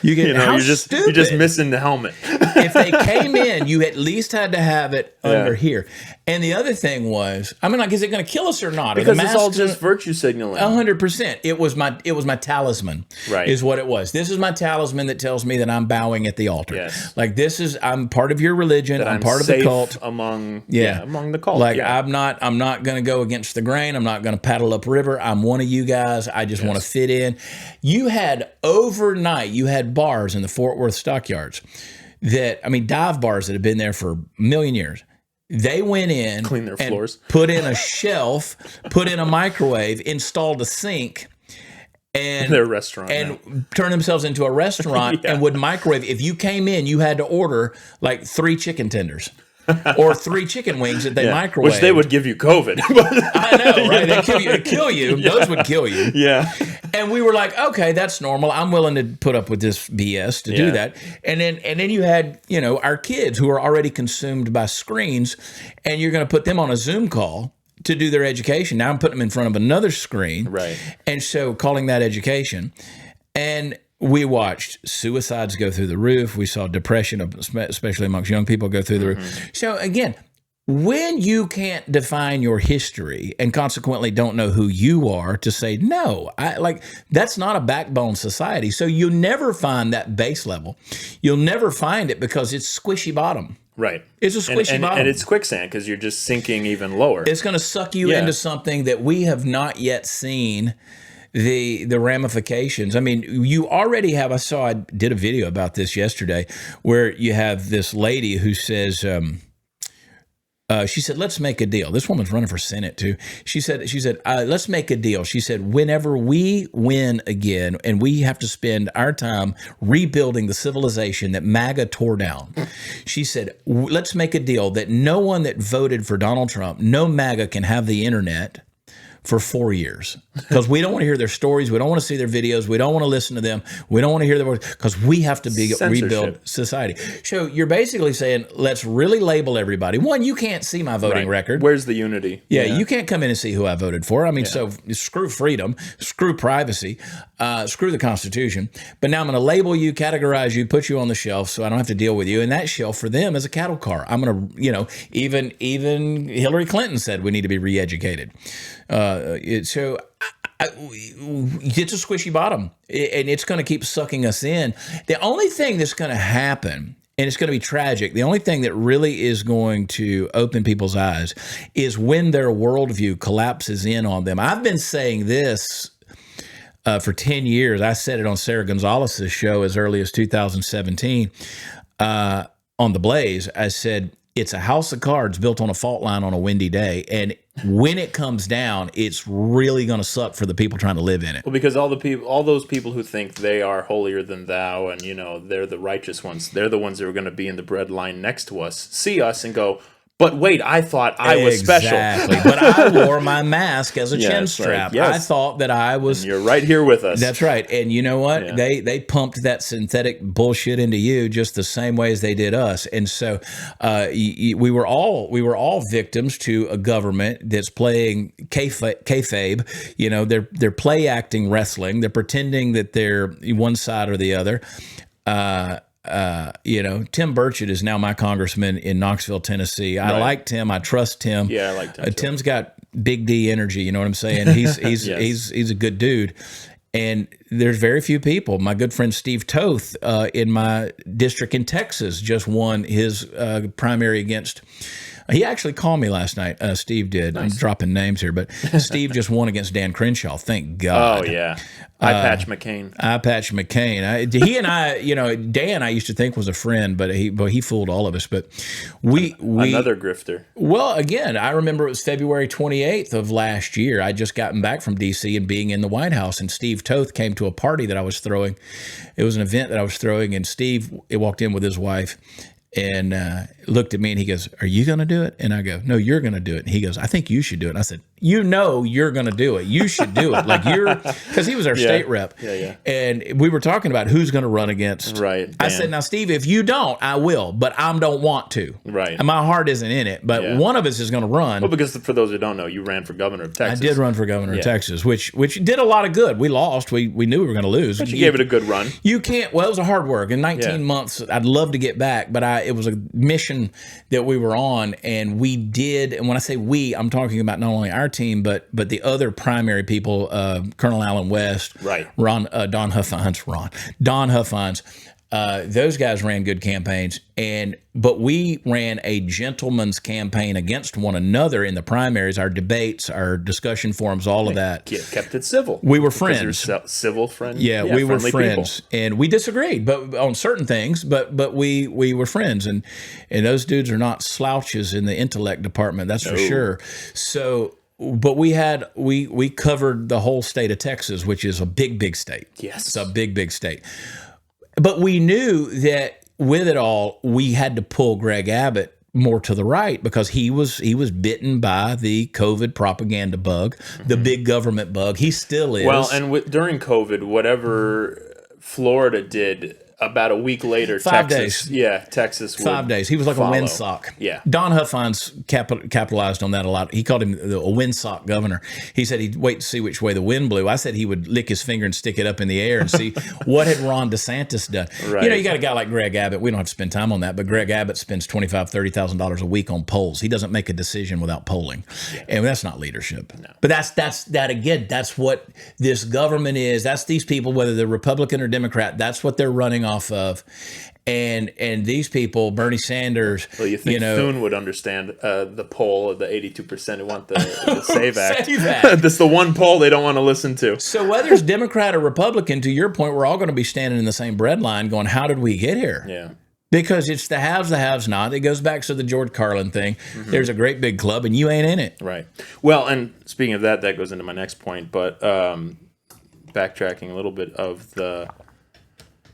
You know, you're just missing the helmet. If they came in, you at least had to have it under here. And the other thing was, I mean, like, is it going to kill us or not? Because it's all just virtue signaling. 100%. It was my talisman. Right. Is what it was. This is my talisman that tells me that I'm bowing at the altar. Yes. Like, I'm part of your religion. I'm part of the cult. Among the cult. Like, I'm not going to go against the grain. I'm not going to paddle upriver. I'm one of you guys. I just want to fit in. You had bars in the Fort Worth stockyards dive bars that have been there for a million years. They went in, clean their floors, put in a shelf, put in a microwave, installed a sink, and their restaurant, and turned themselves into a restaurant and would microwave. If you came in, you had to order like 3 chicken tenders. or 3 chicken wings that they microwave. Which they would give you COVID. I know, right? They'd kill you. Those would kill you. Yeah. And we were like, okay, that's normal. I'm willing to put up with this BS to do that. And then you had, our kids who are already consumed by screens, and you're going to put them on a Zoom call to do their education. Now I'm putting them in front of another screen. Right. And so calling that education. And we watched suicides go through the roof. We saw depression, especially amongst young people, go through the roof. So again, when you can't define your history and consequently don't know who you are to say, no, that's not a backbone society. So you'll never find that base level. You'll never find it because it's squishy bottom. Right. It's a squishy bottom. And it's quicksand because you're just sinking even lower. It's going to suck you into something that we have not yet seen the ramifications. I mean, you already have, I did a video about this yesterday where you have this lady who says, she said, let's make a deal. This woman's running for Senate too. She said, let's make a deal. She said, whenever we win again and we have to spend our time rebuilding the civilization that MAGA tore down, she said, let's make a deal that no one that voted for Donald Trump, no MAGA can have the internet for 4 years, because we don't want to hear their stories. We don't want to see their videos. We don't want to listen to them. We don't want to hear their voice, because we have to rebuild society. So you're basically saying, let's really label everybody. One, you can't see my voting record. Where's the unity? Yeah, you can't come in and see who I voted for. I mean, so screw freedom, screw privacy, screw the Constitution. But now I'm going to label you, categorize you, put you on the shelf so I don't have to deal with you. And that shelf for them is a cattle car. I'm going to, even Hillary Clinton said we need to be re-educated. It's a squishy bottom, and it's going to keep sucking us in. The only thing that's going to happen, and it's going to be tragic, the only thing that really is going to open people's eyes is when their worldview collapses in on them. I've been saying this for 10 years. I said it on Sarah Gonzalez's show as early as 2017 on The Blaze. I said, it's a house of cards built on a fault line on a windy day, and when it comes down, it's really going to suck for the people trying to live in it. Well, because all those people who think they are holier than thou, and they're the righteous ones, they're the ones that are going to be in the bread line next to us, see us and go, but wait, I thought I was special. Exactly. But I wore my mask as a chin strap. I thought that I was... And you're right here with us. That's right. And you know what? Yeah. They pumped that synthetic bullshit into you just the same way as they did us. And so we were all victims to a government that's playing kayfabe. They're play acting wrestling. They're pretending that they're one side or the other. Tim Burchett is now my congressman in Knoxville, Tennessee. I like Tim. I trust Tim. Yeah, I like Tim. Tim's got big D energy. You know what I'm saying? He's he's a good dude. And there's very few people. My good friend Steve Toth in my district in Texas just won his primary against. He actually called me last night. Steve did. Nice. I'm dropping names here, but Steve just won against Dan Crenshaw. Thank God. Oh, yeah. Eye-patch McCain. Eye-patch McCain. He and I, Dan I used to think was a friend, but he fooled all of us. But we another grifter. Well, again, I remember it was February 28th of last year. I'd just gotten back from D.C. and being in the White House, and Steve Toth came to a party that I was throwing. It was an event that I was throwing, and Steve walked in with his wife and looked at me and he goes, "Are you going to do it?" And I go, "No, you're going to do it." And he goes, "I think you should do it." And I said, "You're going to do it. You should do it." Because he was our state rep. Yeah. And we were talking about who's going to run against. Right. Dan. I said, "Now, Steve, if you don't, I will, but I don't want to." Right. And my heart isn't in it, but one of us is going to run. Well, because for those who don't know, you ran for governor of Texas. I did run for governor of Texas, which did a lot of good. We lost. We knew we were going to lose. But you gave it a good run. You can't. Well, it was a hard work. In 19 months, I'd love to get back, but it was a mission that we were on, and we did. And when I say we, I'm talking about not only our team, but the other primary people, Colonel Allen West, right, Don Huffines. Those guys ran good campaigns, but we ran a gentleman's campaign against one another in the primaries. Our debates, our discussion forums, all of that. Kept it civil. We were friends. Civil friends. Yeah, we were friends, people. And we disagreed, but on certain things. But we were friends, and those dudes are not slouches in the intellect department. That's for sure. So. But we covered the whole state of Texas, which is a big state. Yes, it's a big state. But we knew that with it all, we had to pull Greg Abbott more to the right because he was bitten by the COVID propaganda bug, the big government bug. He still is. Well, and during COVID, whatever Florida did, about a week later, 5 Texas. days. Yeah, Texas would 5 days. He was like follow. a windsock. Yeah. Don Huffines capitalized on that a lot. He called him a windsock governor. He said he'd wait to see which way the wind blew. I said he would lick his finger and stick it up in the air and see what had Ron DeSantis done. Right. You know, you got a guy like Greg Abbott. We don't have to spend time on that, but Greg Abbott spends $25,000, $30,000 a week on polls. He doesn't make a decision without polling, and that's not leadership. No. But that's what this government is. That's these people, whether they're Republican or Democrat. That's what they're running off of. And these people, Bernie Sanders, well, you think Thune would understand the poll of the 82% who want the SAVE Act. Save Act. That's the one poll they don't want to listen to. So whether it's Democrat or Republican, to your point, we're all going to be standing in the same bread line going, how did we get here? Yeah. Because it's the haves, the haves not. It goes back to the George Carlin thing. Mm-hmm. There's a great big club and you ain't in it. Right. Well, and speaking of that goes into my next point, but backtracking a little bit of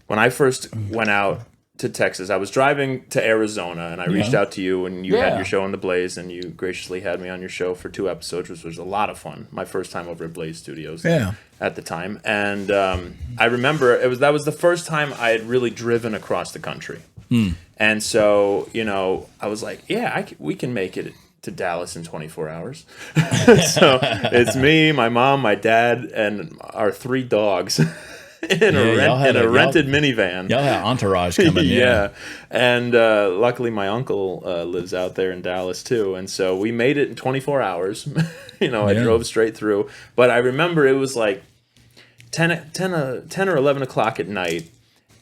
when I first went out to Texas, I was driving to Arizona, and I reached out to you, and you had your show on the Blaze, and you graciously had me on your show for 2 episodes, which was a lot of fun. My first time over at Blaze Studios at the time, and I remember that was the first time I had really driven across the country, and so I was like, we can make it to Dallas in 24 hours. So it's me, my mom, my dad, and our 3 dogs. in a rented minivan. Y'all had entourage coming. Yeah. And luckily my uncle lives out there in Dallas too. And so we made it in 24 hours. I drove straight through. But I remember it was like 10 or 11 o'clock at night.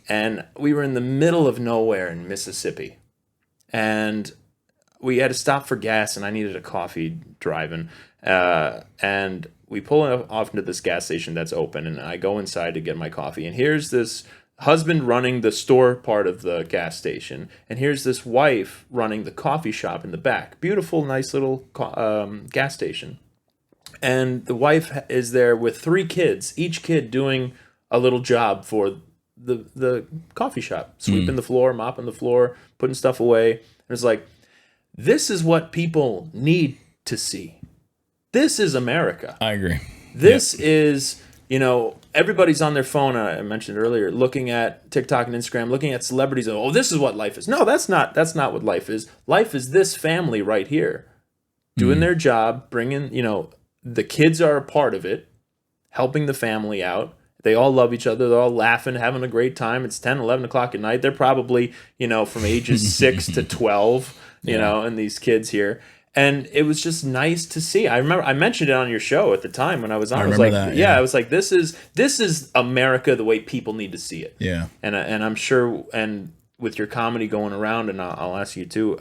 And we were in the middle of nowhere in Mississippi. And we had to stop for gas, and I needed a coffee driving. And we pull off into this gas station that's open, and I go inside to get my coffee. And here's this husband running the store part of the gas station, and here's this wife running the coffee shop in the back. Beautiful, nice little gas station. And the wife is there with 3 kids, each kid doing a little job for the coffee shop, sweeping the floor, mopping the floor, putting stuff away. And it's like, this is what people need to see. This is America. I agree. This is, everybody's on their phone, I mentioned earlier, looking at TikTok and Instagram, looking at celebrities, and, this is what life is. No, that's not what life is. Life is this family right here, doing their job, bringing, the kids are a part of it, helping the family out. They all love each other. They're all laughing, having a great time. It's 10, 11 o'clock at night. They're probably, from ages 6 to 12, and these kids here. And it was just nice to see. I remember I mentioned it on your show at the time when I was on. I was like, I was like, this is America the way people need to see it. Yeah. And I'm sure, and with your comedy going around, and I'll ask you too,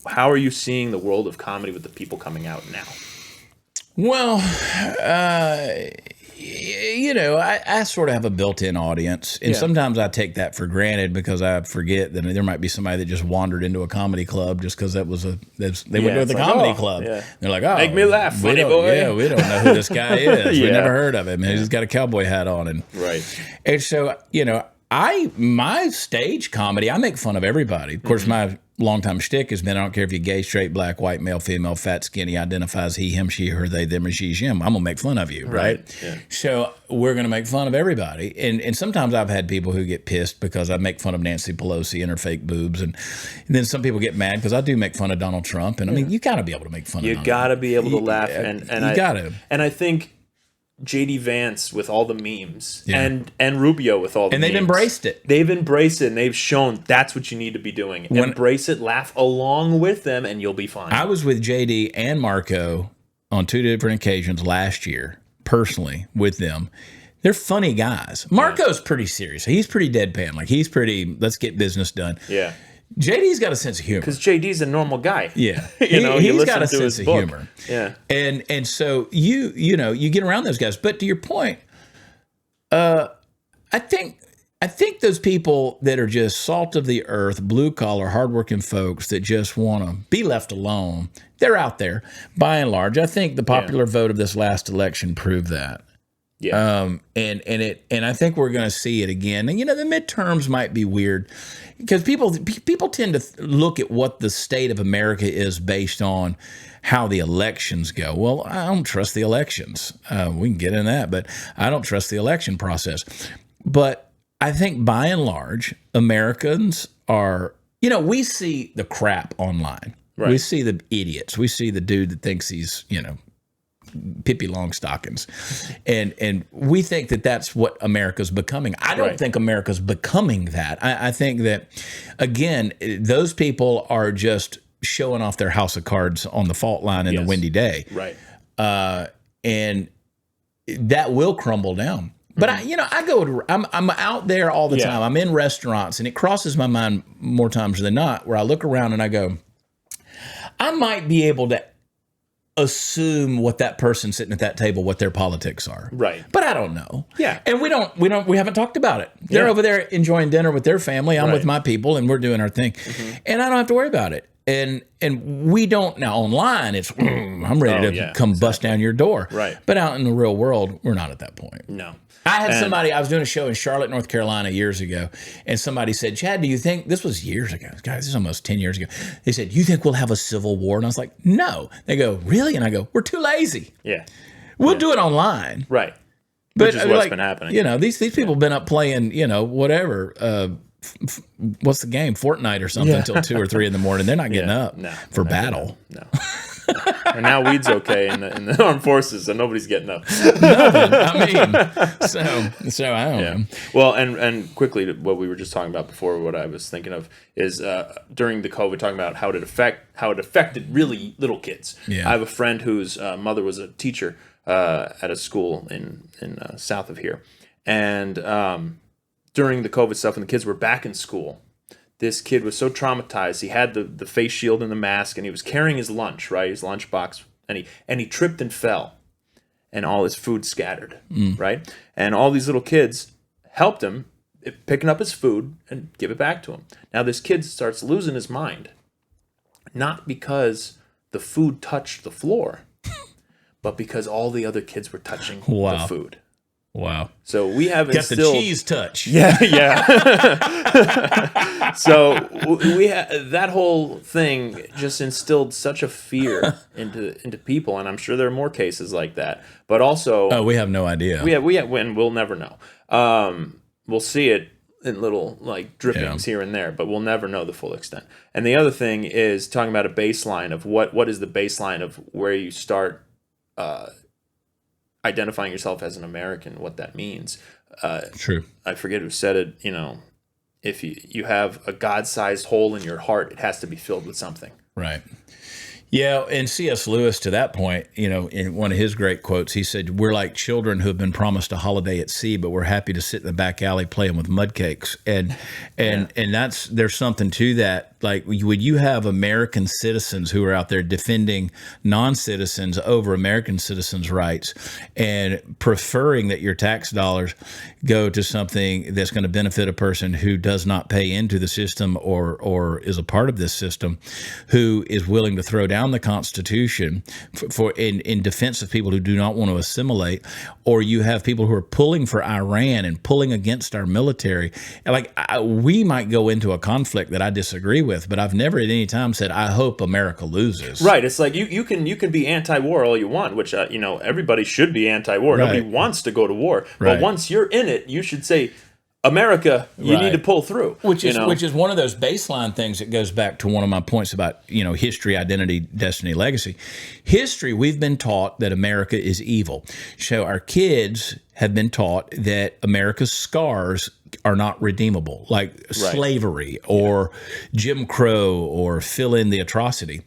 how are you seeing the world of comedy with the people coming out now? Well, I sort of have a built-in audience, and sometimes I take that for granted because I forget that there might be somebody that just wandered into a comedy club just because they went to the comedy club. Yeah. They're like, make me laugh, funny boy. Yeah, we don't know who this guy is. We never heard of him. He's got a cowboy hat on, and so my stage comedy, I make fun of everybody. Of course, my longtime shtick has been, I don't care if you're gay, straight, black, white, male, female, fat, skinny, identifies he, him, she, her, they, them, or she's him. I'm going to make fun of you, right? Yeah. So we're going to make fun of everybody. And sometimes I've had people who get pissed because I make fun of Nancy Pelosi and her fake boobs. And then some people get mad because I do make fun of Donald Trump. And I mean, you got to be able to make fun of Donald. You got to be able to laugh. And you got to. And I think JD Vance with all the memes and Rubio with all the memes. And they've embraced it. They've embraced it, and they've shown that's what you need to be doing. Embrace it, laugh along with them, and you'll be fine. I was with JD and Marco on 2 different occasions last year, personally, with them. They're funny guys. Marco's pretty serious. He's pretty deadpan. Like, he's pretty, let's get business done. Yeah. JD's got a sense of humor. Because JD's a normal guy. Yeah. He's got a sense of humor. Yeah. And so you get around those guys. But to your point, I think those people that are just salt of the earth, blue collar, hardworking folks that just want to be left alone, they're out there by and large. I think the popular vote of this last election proved that. Yeah. And I think we're going to see it again. And the midterms might be weird because people tend to look at what the state of America is based on how the elections go. Well, I don't trust the elections. We can get into that, but I don't trust the election process. But I think by and large, Americans are, we see the crap online. Right. We see the idiots. We see the dude that thinks he's, Pippi Longstockings. And we think that that's what America's becoming. I don't think America's becoming that. I think that, again, those people are just showing off their house of cards on the fault line in a windy day. Right. And that will crumble down. But I'm out there all the time. I'm in restaurants, and it crosses my mind more times than not, where I look around and I go, I might be able to assume what that person sitting at that table, what their politics are. Right. But I don't know. Yeah. And we haven't talked about it. They're over there enjoying dinner with their family. I'm with my people, and we're doing our thing. Mm-hmm. And I don't have to worry about it. And we don't now online. It's I'm ready to come bust down your door. Right. But out in the real world, we're not at that point. No. I had somebody. I was doing a show in Charlotte, North Carolina, years ago, and somebody said, "Chad, do you think this was years ago? Guys, this is almost 10 years ago." They said, "You think we'll have a civil war?" And I was like, "No." They go, "Really?" And I go, "We're too lazy. Yeah. We'll do it online." Right. But which is what's been happening. These people have been up playing, whatever. What's the game? Fortnite or something until 2 or 3 in the morning. They're not getting up for battle. No. And now weed's okay in the armed forces, so nobody's getting up. Nothing. I mean, so I don't know. Well, and quickly, what we were just talking about before, what I was thinking of is during the COVID, talking about how it affected really little kids. Yeah. I have a friend whose mother was a teacher at a school in south of here, and during the COVID stuff, when the kids were back in school, this kid was so traumatized. He had the face shield and the mask, and he was carrying his lunch, right, his lunch box, and he tripped and fell, and all his food scattered, right? And all these little kids helped him picking up his food and give it back to him. Now this kid starts losing his mind, not because the food touched the floor, but because all the other kids were touching the food. Wow. So we have got the cheese touch. Yeah. So that whole thing just instilled such a fear into people, and I'm sure there are more cases like that. But also, we have no idea. And we'll never know. We'll see it in little drippings here and there, but we'll never know the full extent. And the other thing is talking about a baseline of what is the baseline of where you start identifying yourself as an American, what that means. True. I forget who said it, if you have a God-sized hole in your heart, it has to be filled with something. Right. Yeah, and C.S. Lewis, to that point, in one of his great quotes, he said, "We're like children who have been promised a holiday at sea, but we're happy to sit in the back alley playing with mud cakes." And there's something to that. Like, would you have American citizens who are out there defending non-citizens over American citizens' rights and preferring that your tax dollars go to something that's going to benefit a person who does not pay into the system or is a part of this system, who is willing to throw down the Constitution in defense of people who do not want to assimilate? Or you have people who are pulling for Iran and pulling against our military. We might go into a conflict that I disagree with, but I've never at any time said, I hope America loses. Right. It's like you can be anti-war all you want, which everybody should be anti-war. Right. Nobody wants to go to war. Right. But once you're in it, you should say, America, you need to pull through. Which is one of those baseline things that goes back to one of my points about, history, identity, destiny, legacy. History, we've been taught that America is evil. So our kids have been taught that America's scars are not redeemable, like slavery or Jim Crow or fill in the atrocity.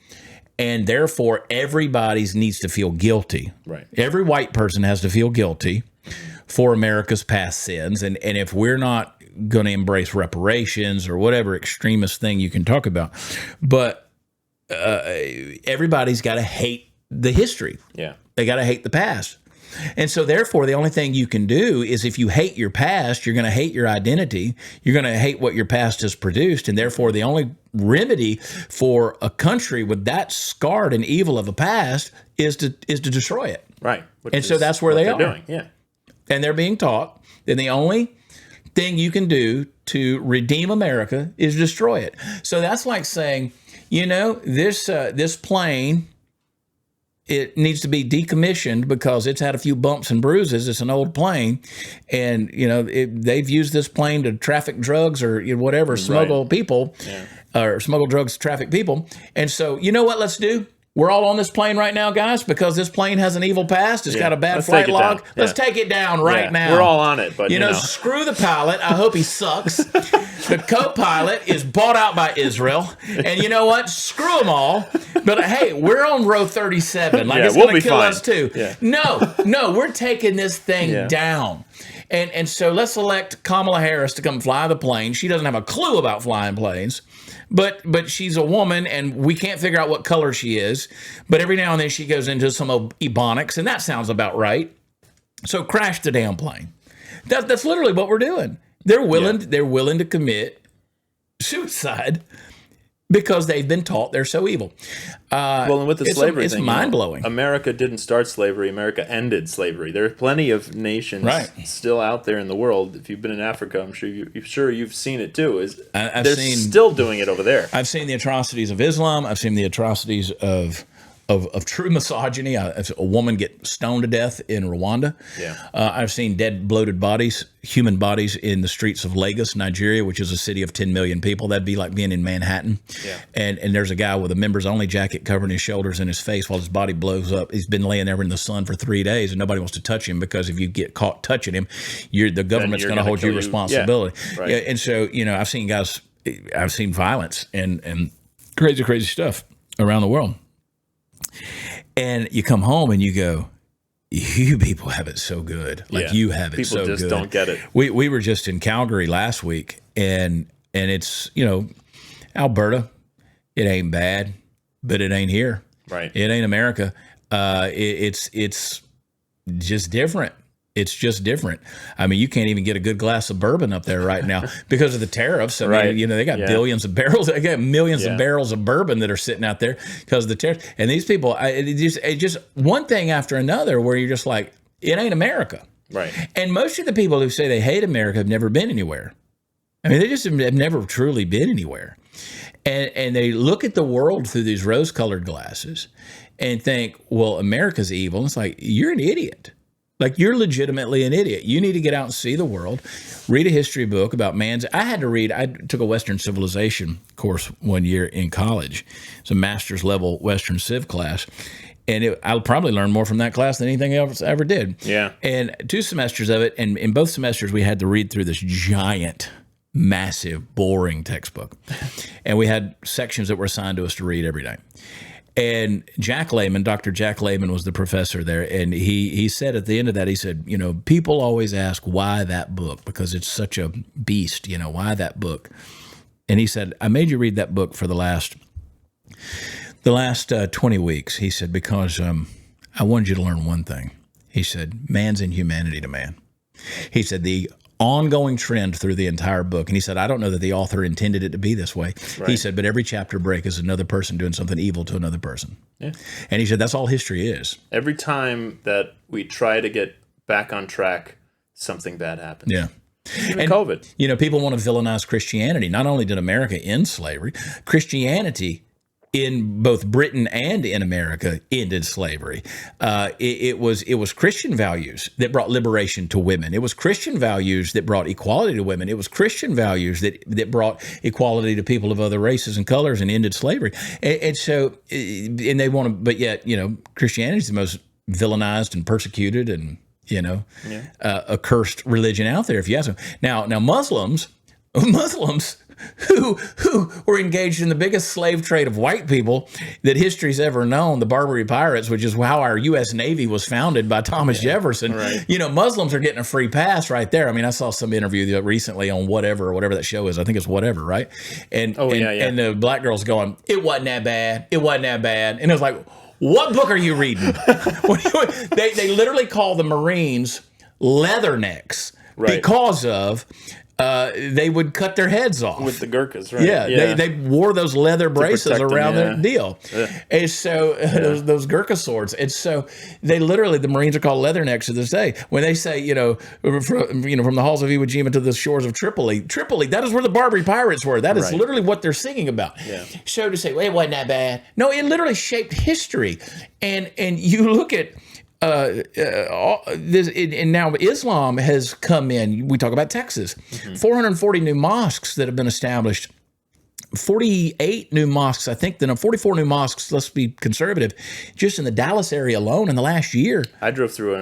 And therefore, everybody needs to feel guilty. Right. Every white person has to feel guilty for America's past sins. And if we're not going to embrace reparations or whatever extremist thing you can talk about, but everybody's got to hate the history. Yeah. They got to hate the past. And so therefore, the only thing you can do is, if you hate your past, you're going to hate your identity. You're going to hate what your past has produced. And therefore, the only remedy for a country with that scarred and evil of a past is to destroy it. Right. And so that's where they are doing. Yeah. and they're being taught, then the only thing you can do to redeem America is destroy it. So that's like saying, this plane, it needs to be decommissioned because it's had a few bumps and bruises. It's an old plane, and they've used this plane to traffic drugs or whatever, smuggle people, or smuggle drugs, traffic people. And so, you know what? Let's do. We're all on this plane right now, guys, because this plane has an evil past. It's got a bad flight log. Let's take it down right now. We're all on it, but screw the pilot. I hope he sucks. The co-pilot is bought out by Israel, and you know what? Screw them all. But hey, we're on row 37. Like it's going to kill us too. Yeah. No, we're taking this thing down. And so let's elect Kamala Harris to come fly the plane. She doesn't have a clue about flying planes. But she's a woman, and we can't figure out what color she is. But every now and then she goes into some ebonics, and that sounds about right. So crash the damn plane. That's literally what we're doing. They're willing to commit suicide because they've been taught they're so evil. And with the slavery thing, it's mind-blowing. America didn't start slavery. America ended slavery. There are plenty of nations still out there in the world. If you've been in Africa, I'm sure you've seen it too. They're still doing it over there. I've seen the atrocities of Islam. I've seen the atrocities of true misogyny. A woman get stoned to death in Rwanda. I've seen dead, bloated bodies, human bodies in the streets of Lagos, Nigeria, which is a city of 10 million people. That'd be like being in Manhattan. And there's a guy with a members-only jacket covering his shoulders and his face while his body blows up. He's been laying there in the sun for 3 days, and nobody wants to touch him because if you get caught touching him, the government's going to hold you responsibility. And so, I've seen violence and crazy, crazy stuff around the world. And you come home and you go, you people have it so good. You have it so good. People just don't get it. We were just in Calgary last week, and it's, Alberta, it ain't bad, but it ain't here. Right. It ain't America. It's just different. It's just different. I mean, you can't even get a good glass of bourbon up there right now because of the tariffs. I mean, they got billions of barrels. They got millions of barrels of bourbon that are sitting out there because of the tariffs. And these people, it just one thing after another where you're just like, it ain't America. Right. And most of the people who say they hate America have never been anywhere. I mean, they just have never truly been anywhere. And they look at the world through these rose-colored glasses and think, well, America's evil. And it's like, you're an idiot. Like, you're legitimately an idiot. You need to get out and see the world, read a history book about I took a Western civilization course one year in college. It's a master's level Western civ class. And I'll probably learn more from that class than anything else I ever did. Yeah. And 2 semesters of it, and in both semesters we had to read through this giant, massive, boring textbook. And we had sections that were assigned to us to read every day. And Dr. Jack Lehman was the professor there, and he said at the end of that, he said, people always ask why that book, because it's such a beast, why that book? And he said, I made you read that book for the last 20 weeks. He said, because I wanted you to learn one thing. He said, man's inhumanity to man. He said, the ongoing trend through the entire book. And he said, I don't know that the author intended it to be this way. Right. He said, but every chapter break is another person doing something evil to another person. Yeah. And he said, that's all history is. Every time that we try to get back on track, something bad happens. Yeah. Even COVID. People want to villainize Christianity. Not only did America end slavery, Christianity in both Britain and in America ended slavery. It was Christian values that brought liberation to women. It was Christian values that brought equality to women. It was Christian values that brought equality to people of other races and colors and ended slavery. And so, and they want to, but yet, Christianity is the most villainized and persecuted and, accursed religion out there, if you ask them. Now Muslims who were engaged in the biggest slave trade of white people that history's ever known, the Barbary Pirates, which is how our U.S. Navy was founded by Thomas Jefferson. Right. Muslims are getting a free pass right there. I mean, I saw some interview recently on whatever that show is. I think it's Whatever, right? And the black girl's going, it wasn't that bad. It wasn't that bad. And it was like, what book are you reading? They literally call the Marines leathernecks because of they would cut their heads off with the Gurkhas, right? Yeah. They wore those leather braces around their deal. And so those Gurkha swords. And so they literally, the Marines are called leathernecks to this day. When they say, from the halls of Iwo Jima to the shores of Tripoli, that is where the Barbary pirates were. That is literally what they're singing about. Yeah. So to say, well, it wasn't that bad. No, it literally shaped history. And you look at this, and now Islam has come in. We talk about Texas, 440 new mosques that have been established, 48 new mosques, I think, 44 new mosques, let's be conservative, just in the Dallas area alone in the last year. I drove through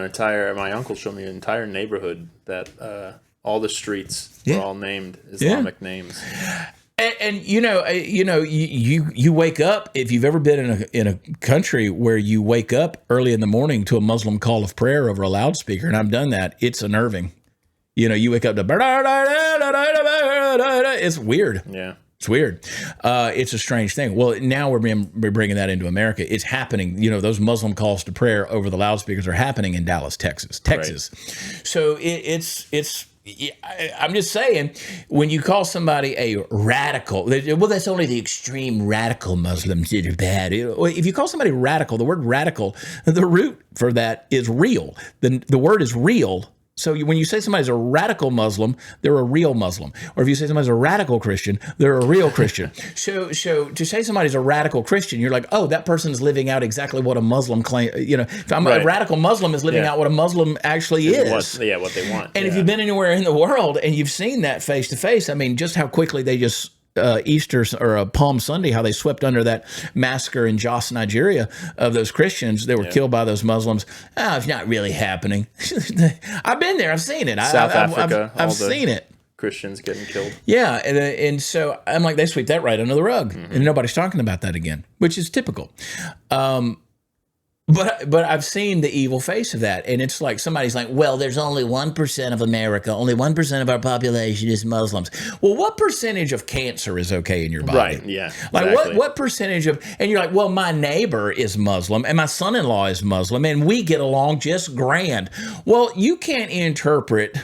my uncle showed me an entire neighborhood that all the streets were all named Islamic names. And you wake up, if you've ever been in a country where you wake up early in the morning to a Muslim call of prayer over a loudspeaker, and I've done that, it's unnerving. You wake up to it's weird. Yeah. It's weird. It's a strange thing. Well, now we're bringing that into America. It's happening. Those Muslim calls to prayer over the loudspeakers are happening in Dallas, Texas. Right. So it's. I'm just saying, when you call somebody a radical, well, that's only the extreme radical Muslims that are bad. If you call somebody radical, the word radical, the root for that is real. The word is real. So when you say somebody's a radical Muslim, they're a real Muslim. Or if you say somebody's a radical Christian, they're a real Christian. So to say somebody's a radical Christian, you're like, oh, that person's living out exactly what a Muslim claim. If I'm a radical Muslim is living out what a Muslim actually is. What they want. And if you've been anywhere in the world and you've seen that face to face, I mean, just how quickly they just Easter or Palm Sunday, how they swept under that massacre in Jos, Nigeria, of those Christians that were killed by those Muslims. It's not really happening. I've been there. I've seen it. South Africa. I've seen it. Christians getting killed. Yeah, and so I'm like, they sweep that right under the rug, and nobody's talking about that again, which is typical. But I've seen the evil face of that, and it's like somebody's like, well, there's only 1% of America, only 1% of our population is Muslims. Well, what percentage of cancer is okay in your body? Right, yeah. Like what percentage of, and you're like, well, my neighbor is Muslim, and my son-in-law is Muslim, and we get along just grand. Well, you can't interpret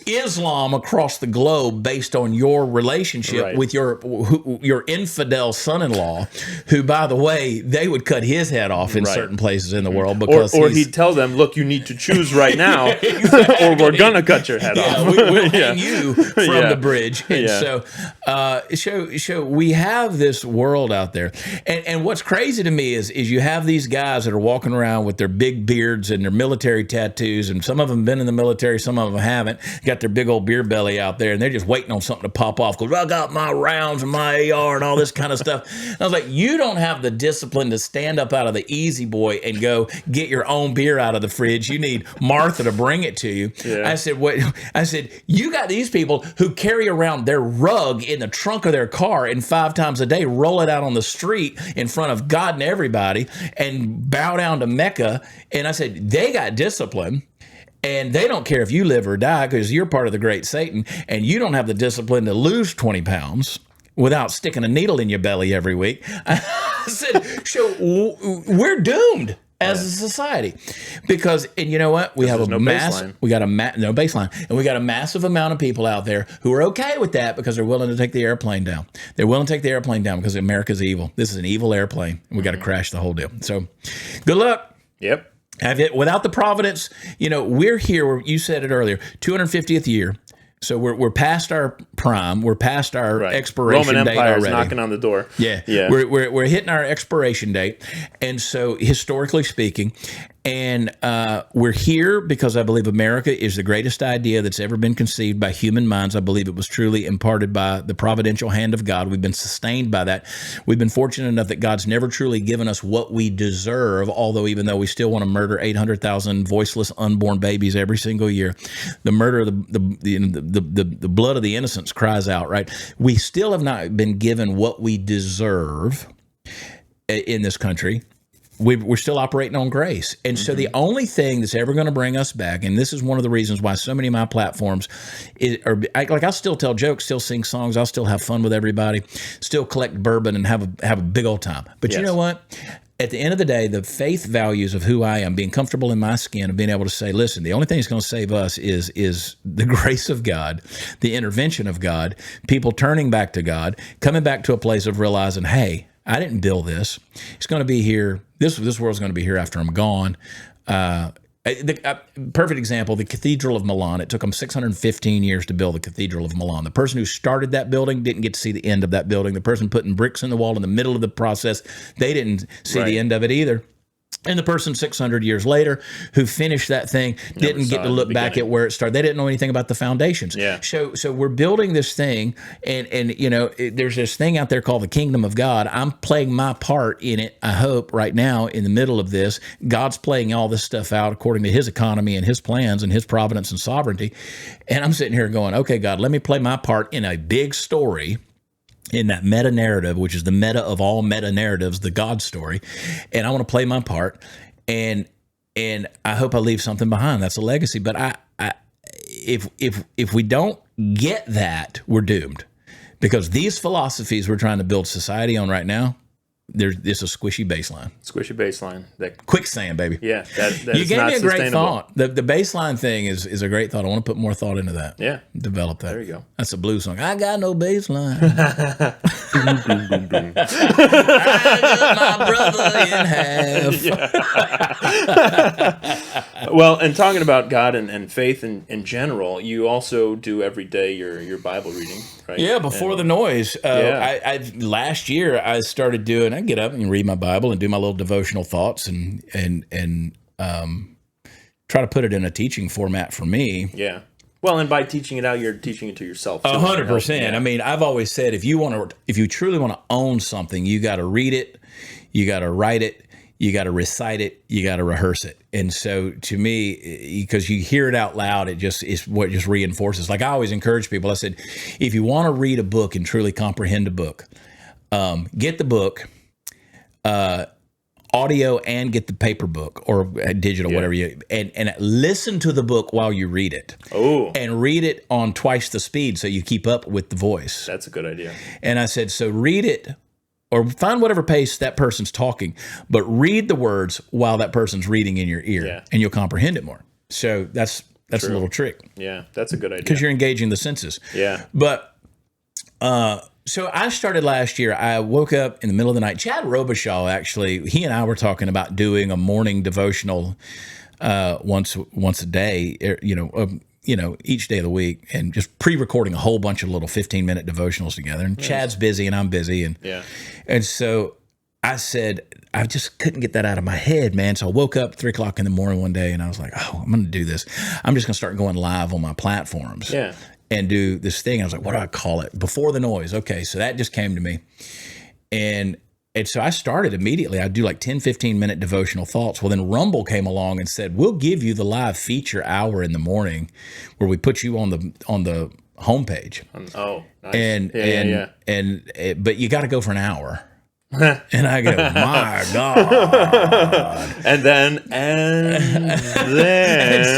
Islam across the globe based on your relationship with your infidel son-in-law, who, by the way, they would cut his head off in certain places in the world, because or he'd tell them, look, you need to choose right now, or we're gonna cut your head off. We'll hang you from the bridge. And so we have this world out there, and what's crazy to me is you have these guys that are walking around with their big beards and their military tattoos, and some of them have been in the military, some of them haven't, got their big old beer belly out there, and they're just waiting on something to pop off, because I got my rounds and my AR and all this kind of stuff. And I was like, you don't have the discipline to stand up out of the easy boy and go get your own beer out of the fridge. You need Martha to bring it to you. Yeah. I said, what? I said, you got these people who carry around their rug in the trunk of their car and 5 times a day roll it out on the street in front of God and everybody and bow down to Mecca. And I said, they got discipline. And they don't care if you live or die, because you're part of the great Satan, and you don't have the discipline to lose 20 pounds without sticking a needle in your belly every week. I said, so we're doomed as a society, because, and you know what? We have a no baseline. We got no baseline, and we got a massive amount of people out there who are okay with that because they're willing to take the airplane down. They're willing to take the airplane down because America's evil. This is an evil airplane, and we got to crash the whole deal. So, good luck. Yep. Without the providence, we're here. You said it earlier, 250th year. So we're past our prime. We're past our expiration Roman date Empire already. Is knocking on the door. Yeah. We're hitting our expiration date, and so historically speaking, and we're here because I believe America is the greatest idea that's ever been conceived by human minds. I believe it was truly imparted by the providential hand of God. We've been sustained by that. We've been fortunate enough that God's never truly given us what we deserve, even though we still want to murder 800,000 voiceless unborn babies every single year. The murder of the blood of the innocents cries out, right? We still have not been given what we deserve in this country. We're still operating on grace. And so the only thing that's ever going to bring us back, and this is one of the reasons why so many of my platforms I'll still tell jokes, still sing songs, I'll still have fun with everybody, still collect bourbon and have a big old time. But you know what? at the end of the day, the faith values of who I am, being comfortable in my skin, and being able to say, listen, the only thing that's going to save us is the grace of God, the intervention of God, people turning back to God, coming back to a place of realizing, hey, I didn't build this. It's going to be here. This world's going to be here after I'm gone. Perfect example, the Cathedral of Milan. It took them 615 years to build the Cathedral of Milan. The person who started that building didn't get to see the end of that building. The person putting bricks in the wall in the middle of the process, they didn't see the end of it either. And the person 600 years later who finished that thing didn't get to look back at where it started. They didn't know anything about the foundations. Yeah. So we're building this thing, and you know, there's this thing out there called the kingdom of God. I'm playing my part in it, I hope, right now in the middle of this. God's playing all this stuff out according to his economy and his plans and his providence and sovereignty. And I'm sitting here going, okay, God, let me play my part in a big story, in that meta narrative, which is the meta of all meta narratives, the God story. And I want to play my part, and I hope I leave something behind. That's a legacy. But if we don't get that, we're doomed, because these philosophies we're trying to build society on right now, it's a squishy baseline. Squishy baseline. Quicksand, baby. Yeah. That you gave me a great thought. The baseline thing is a great thought. I want to put more thought into that. Yeah. Develop that. There you go. That's a blues song. I got no baseline. Boom, boom, boom. I cut my brother in half. Well, and talking about God and faith in general, you also do every day your Bible reading, right? Yeah, before the noise. I last year I started doing. I get up and read my Bible and do my little devotional thoughts and try to put it in a teaching format for me. Yeah. Well, and by teaching it out, you're teaching it to yourself. 100%. I mean, I've always said if you truly want to own something, you got to read it, you got to write it, you got to recite it, you got to rehearse it. And so, to me, because you hear it out loud, it just is what just reinforces. Like I always encourage people. I said, if you want to read a book and truly comprehend a book, get the book, audio, and get the paper book or digital, whatever and listen to the book while you read it. Oh, and read it on twice the speed so you keep up with the voice. That's a good idea. And I said, so read it or find whatever pace that person's talking, but read the words while that person's reading in your ear, and you'll comprehend it more. So that's a little trick. Yeah, that's a good idea because you're engaging the senses. Yeah, but. So I started last year. I woke up in the middle of the night. Chad Robichaud, actually, he and I were talking about doing a morning devotional once a day, each day of the week, and just pre-recording a whole bunch of little 15-minute devotionals together. And Chad's busy and I'm busy, and so I said I just couldn't get that out of my head, man. So I woke up 3 o'clock in the morning one day and I was like, oh, I'm going to do this. I'm just going to start going live on my platforms. Yeah. And do this thing. I was like, what do I call it? Before the noise. Okay, so that just came to me. And so I started immediately. I'd do like 10, 15-minute devotional thoughts. Well, then Rumble came along and said, we'll give you the live feature hour in the morning where we put you on the homepage. Oh, nice. But you got to go for an hour. And I go, my God. and then and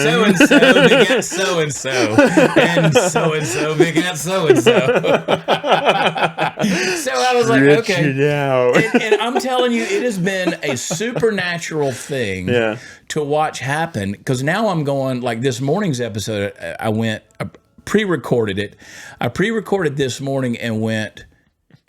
so-and-so begat so-and-so. And so-and-so begat so-and-so. So I was like, okay. And I'm telling you, it has been a supernatural thing to watch happen. Because now I'm going, like this morning's episode, I pre-recorded it. I pre-recorded this morning and went...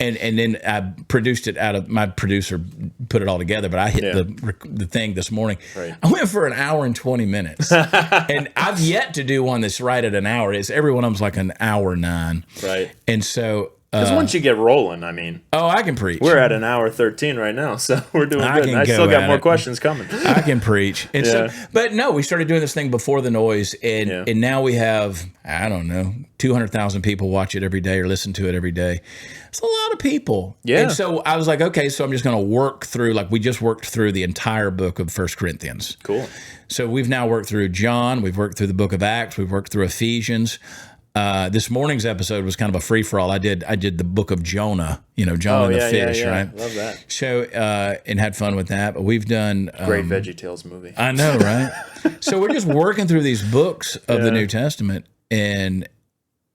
And then I produced it out of my producer put it all together, but I hit the thing this morning. Right. I went for an hour and 20 minutes, and I've yet to do one that's right at an hour. Every one of them's like an hour 9. Right. And so because once you get rolling, I mean, I can preach. We're at an hour 13 right now, so we're doing good. I still got more questions coming. I can preach. And so, but no, we started doing this thing before the noise, and now we have 200,000 people watch it every day or listen to it every day. It's a lot of people. Yeah. And so I was like, okay, so I'm just going to work through, like we just worked through the entire book of 1 Corinthians. Cool. So we've now worked through John, we've worked through the book of Acts, we've worked through Ephesians. This morning's episode was kind of a free for all. I did the book of Jonah, Jonah and the fish, right? Love that. So and had fun with that. But we've done great VeggieTales movie. I know, right? So we're just working through these books of the New Testament, and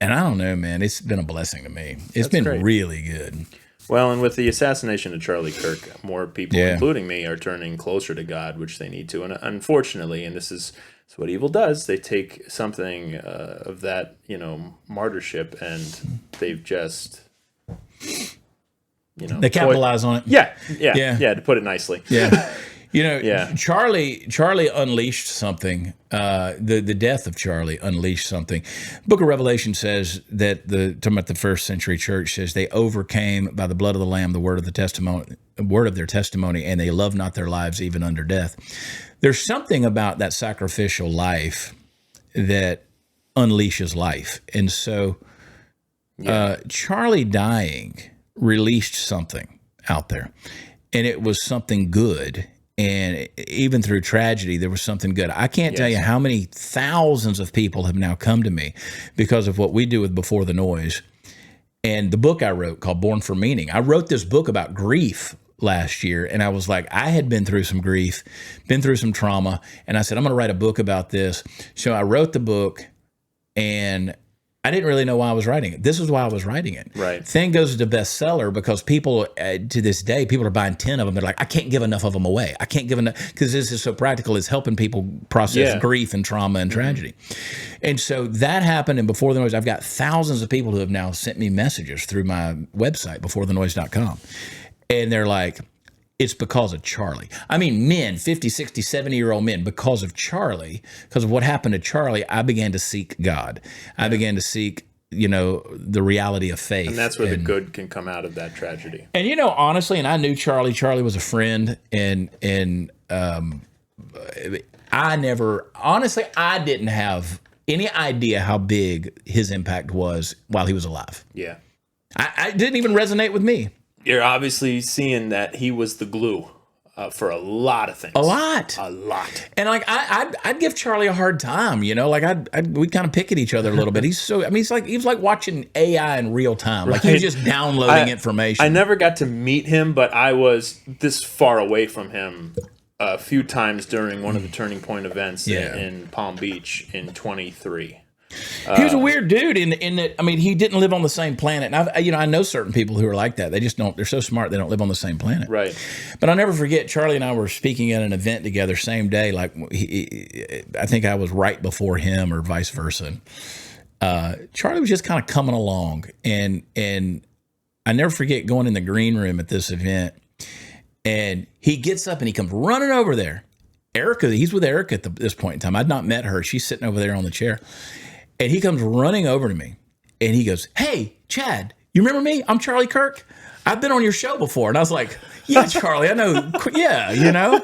I don't know, man. It's been a blessing to me. It's been great. Really good. Well, and with the assassination of Charlie Kirk, more people, including me, are turning closer to God, which they need to. And unfortunately, and this is what evil does, they take something of that, martyrship, and they've just, they capitalize on it. Yeah, to put it nicely. Yeah. Charlie unleashed something. The death of Charlie unleashed something. Book of Revelation says that talking about the first century church, says they overcame by the blood of the Lamb, the word of their testimony, and they loved not their lives even unto death. There's something about that sacrificial life that unleashes life, and so Charlie dying released something out there, and it was something good. And even through tragedy, there was something good. I can't tell you how many thousands of people have now come to me because of what we do with Before the Noise. And the book I wrote called Born for Meaning. I wrote this book about grief last year, and I was like, I had been through some grief, been through some trauma, and I said, I'm going to write a book about this. So I wrote the book, and I didn't really know why I was writing it. This is why I was writing it. Right. Thing goes to bestseller because people, to this day, people are buying 10 of them. They're like, I can't give enough of them away. I can't give enough, because this is so practical. It's helping people process grief and trauma and tragedy. And so that happened, and Before the Noise, I've got thousands of people who have now sent me messages through my website, beforethenoise.com. And they're like, it's because of Charlie. I mean, men, 50, 60, 70-year-old men, because of Charlie, because of what happened to Charlie, I began to seek God. I began to seek, the reality of faith. And that's where the good can come out of that tragedy. And, honestly, and I knew Charlie. Charlie was a friend, and I didn't have any idea how big his impact was while he was alive. Yeah. I didn't even resonate with me. You're obviously seeing that he was the glue for a lot of things. A lot. And I'd give Charlie a hard time, we'd kind of pick at each other a little bit. He was like watching AI in real time. Like he was just downloading information. I never got to meet him, but I was this far away from him a few times during one of the Turning Point events in Palm Beach in 23. He was a weird dude in that, he didn't live on the same planet. And I know certain people who are like that. They just don't, they're so smart, they don't live on the same planet. Right. But I'll never forget, Charlie and I were speaking at an event together, same day. Like, I think I was right before him or vice versa. Charlie was just kind of coming along. And I never forget going in the green room at this event. And he gets up and he comes running over there. Erica, he's with Erica at this point in time. I'd not met her. She's sitting over there on the chair. And he comes running over to me, and he goes, "Hey, Chad, you remember me? I'm Charlie Kirk. I've been on your show before." And I was like, "Yeah, Charlie, I know. Yeah,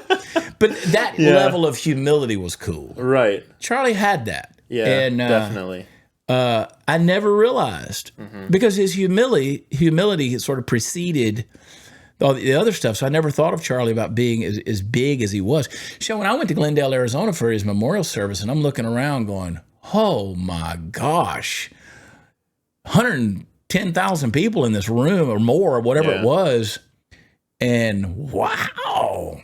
But that level of humility was cool. Right. Charlie had that. Yeah, and, definitely. I never realized, because his humility sort of preceded all the other stuff. So I never thought of Charlie about being as big as he was. So when I went to Glendale, Arizona for his memorial service, and I'm looking around going, oh my gosh, 110,000 people in this room or more, or whatever it was. And wow.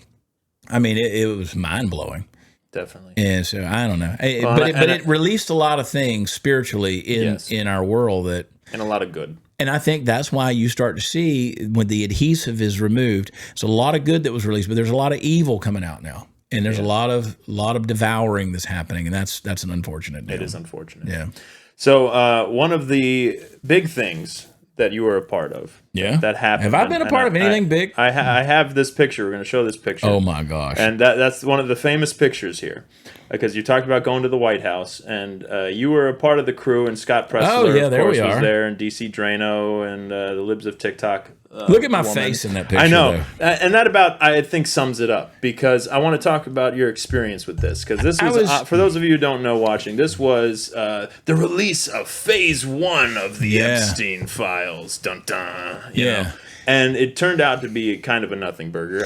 It was mind blowing. Definitely. And so I don't know. But it released a lot of things spiritually in our world and a lot of good. And I think that's why you start to see when the adhesive is removed, it's a lot of good that was released, but there's a lot of evil coming out now. And there's a lot of devouring that's happening, and that's an unfortunate deal. It is unfortunate. Yeah. So one of the big things that you were a part of, that happened. Have I been a part of anything big? I have this picture. We're going to show this picture. Oh my gosh! And that's one of the famous pictures here, because you talked about going to the White House, and you were a part of the crew, and Scott Prather, of course, was there, and DC Drano, and the Libs of TikTok. Look at my face in that picture. I know. And that I think sums it up, because I want to talk about your experience with this, because this was for those of you who don't know watching, this was the release of phase 1 of the Epstein files. Dun dun. You know? And it turned out to be kind of a nothing burger.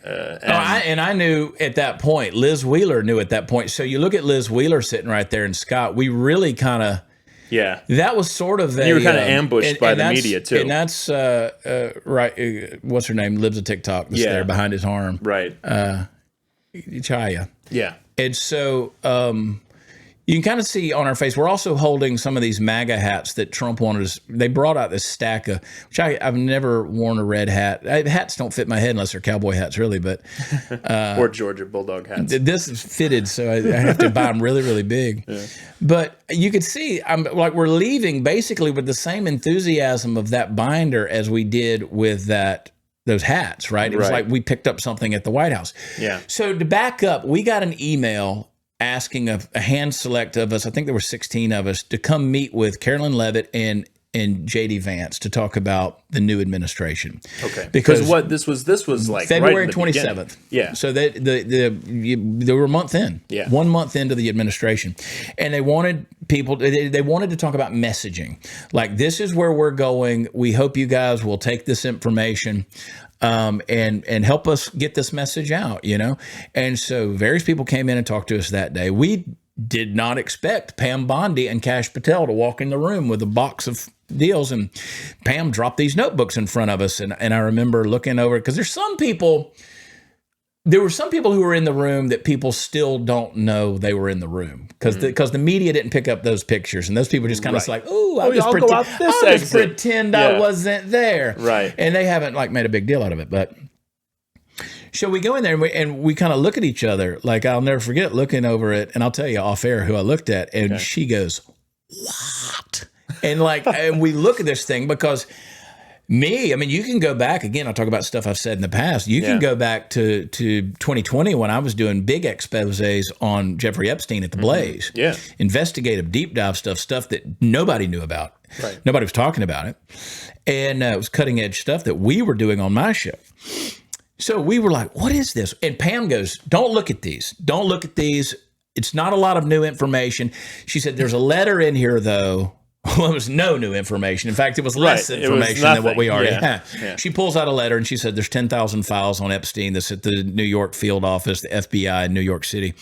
And I knew at that point, Liz Wheeler knew at that point. So you look at Liz Wheeler sitting right there, and Scott, we really kind of... Yeah, that was sort of you were kind of ambushed by the media too, and that's right. What's her name? Lives a TikTok that's there behind his arm, right? Chaya. Yeah, and so You can kind of see on our face. We're also holding some of these MAGA hats that Trump wanted us. They brought out this stack of, which I've never worn a red hat. Hats don't fit my head unless they're cowboy hats, really. But or Georgia Bulldog hats. This is fitted, so I have to buy them really, really big. Yeah. But you could see, we're leaving basically with the same enthusiasm of that binder as we did with those hats, right? It was like we picked up something at the White House. Yeah. So to back up, we got an email asking a hand select of us, I think there were 16 of us, to come meet with Carolyn Leavitt and J.D. Vance to talk about the new administration. Okay. Because this was like February right 27th. Yeah. So they were a month in. Yeah. 1 month into the administration. And they wanted people, they wanted to talk about messaging. Like, this is where we're going. We hope you guys will take this information and help us get this message out, And so various people came in and talked to us that day. We did not expect Pam Bondi and Kash Patel to walk in the room with a box of deals, and Pam dropped these notebooks in front of us. And I remember looking over, because there were some people who were in the room that people still don't know they were in the room because the media didn't pick up those pictures, and those people just kind of like, I'll just pretend I wasn't there, right? And they haven't made a big deal out of it. But so we go in there and we kind of look at each other. Like, I'll never forget looking over it, and I'll tell you off air who I looked at, and she goes, "What?" And and we look at this thing because. You can go back again. I'll talk about stuff I've said in the past. You can go back to 2020 when I was doing big exposés on Jeffrey Epstein at the Blaze. Yeah. Investigative, deep dive stuff that nobody knew about. Right. Nobody was talking about it. And it was cutting edge stuff that we were doing on my show. So we were like, what is this? And Pam goes, don't look at these. Don't look at these. It's not a lot of new information. She said, there's a letter in here, though. Well, it was no new information. In fact, it was less information than what we already had. Yeah. She pulls out a letter and she said, there's 10,000 files on Epstein that's at the New York field office, the FBI in New York City.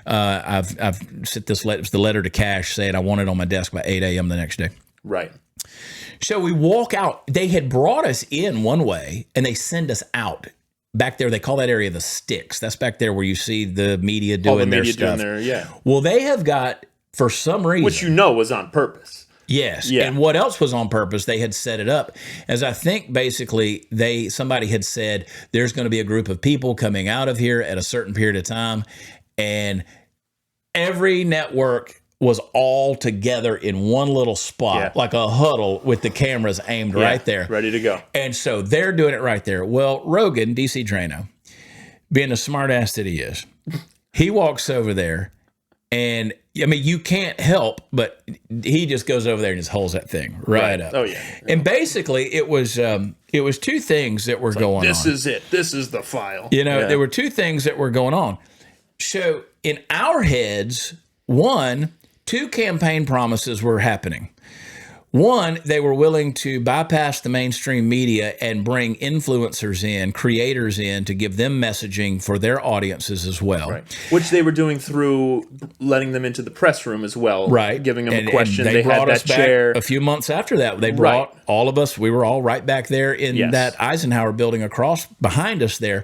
I've sent this letter. It was the letter to Kash saying I want it on my desk by 8 a.m. the next day. Right. So we walk out. They had brought us in one way and they send us out. Back there, they call that area the sticks. That's back there where you see the media doing their stuff. Well, they have got, for some reason. Which was on purpose. Yes. Yeah. And what else was on purpose? They had set it up as I think basically somebody had said there's going to be a group of people coming out of here at a certain period of time, and every network was all together in one little spot, like a huddle with the cameras aimed right there. Ready to go. And so they're doing it right there. Well, Rogan, DC Drano, being the smart ass that he is, he walks over there. And you can't help, but he just goes over there and just holds that thing right up. Oh yeah. And basically, it was two things that were going on. This is it. This is the file. There were two things that were going on. So in our heads, two campaign promises were happening. One, they were willing to bypass the mainstream media and bring influencers in, creators in, to give them messaging for their audiences as well. Right. Which they were doing through letting them into the press room as well. Right. Giving them a question. They had that chair. A few months after that, they brought all of us. We were all right back there in that Eisenhower building across behind us there.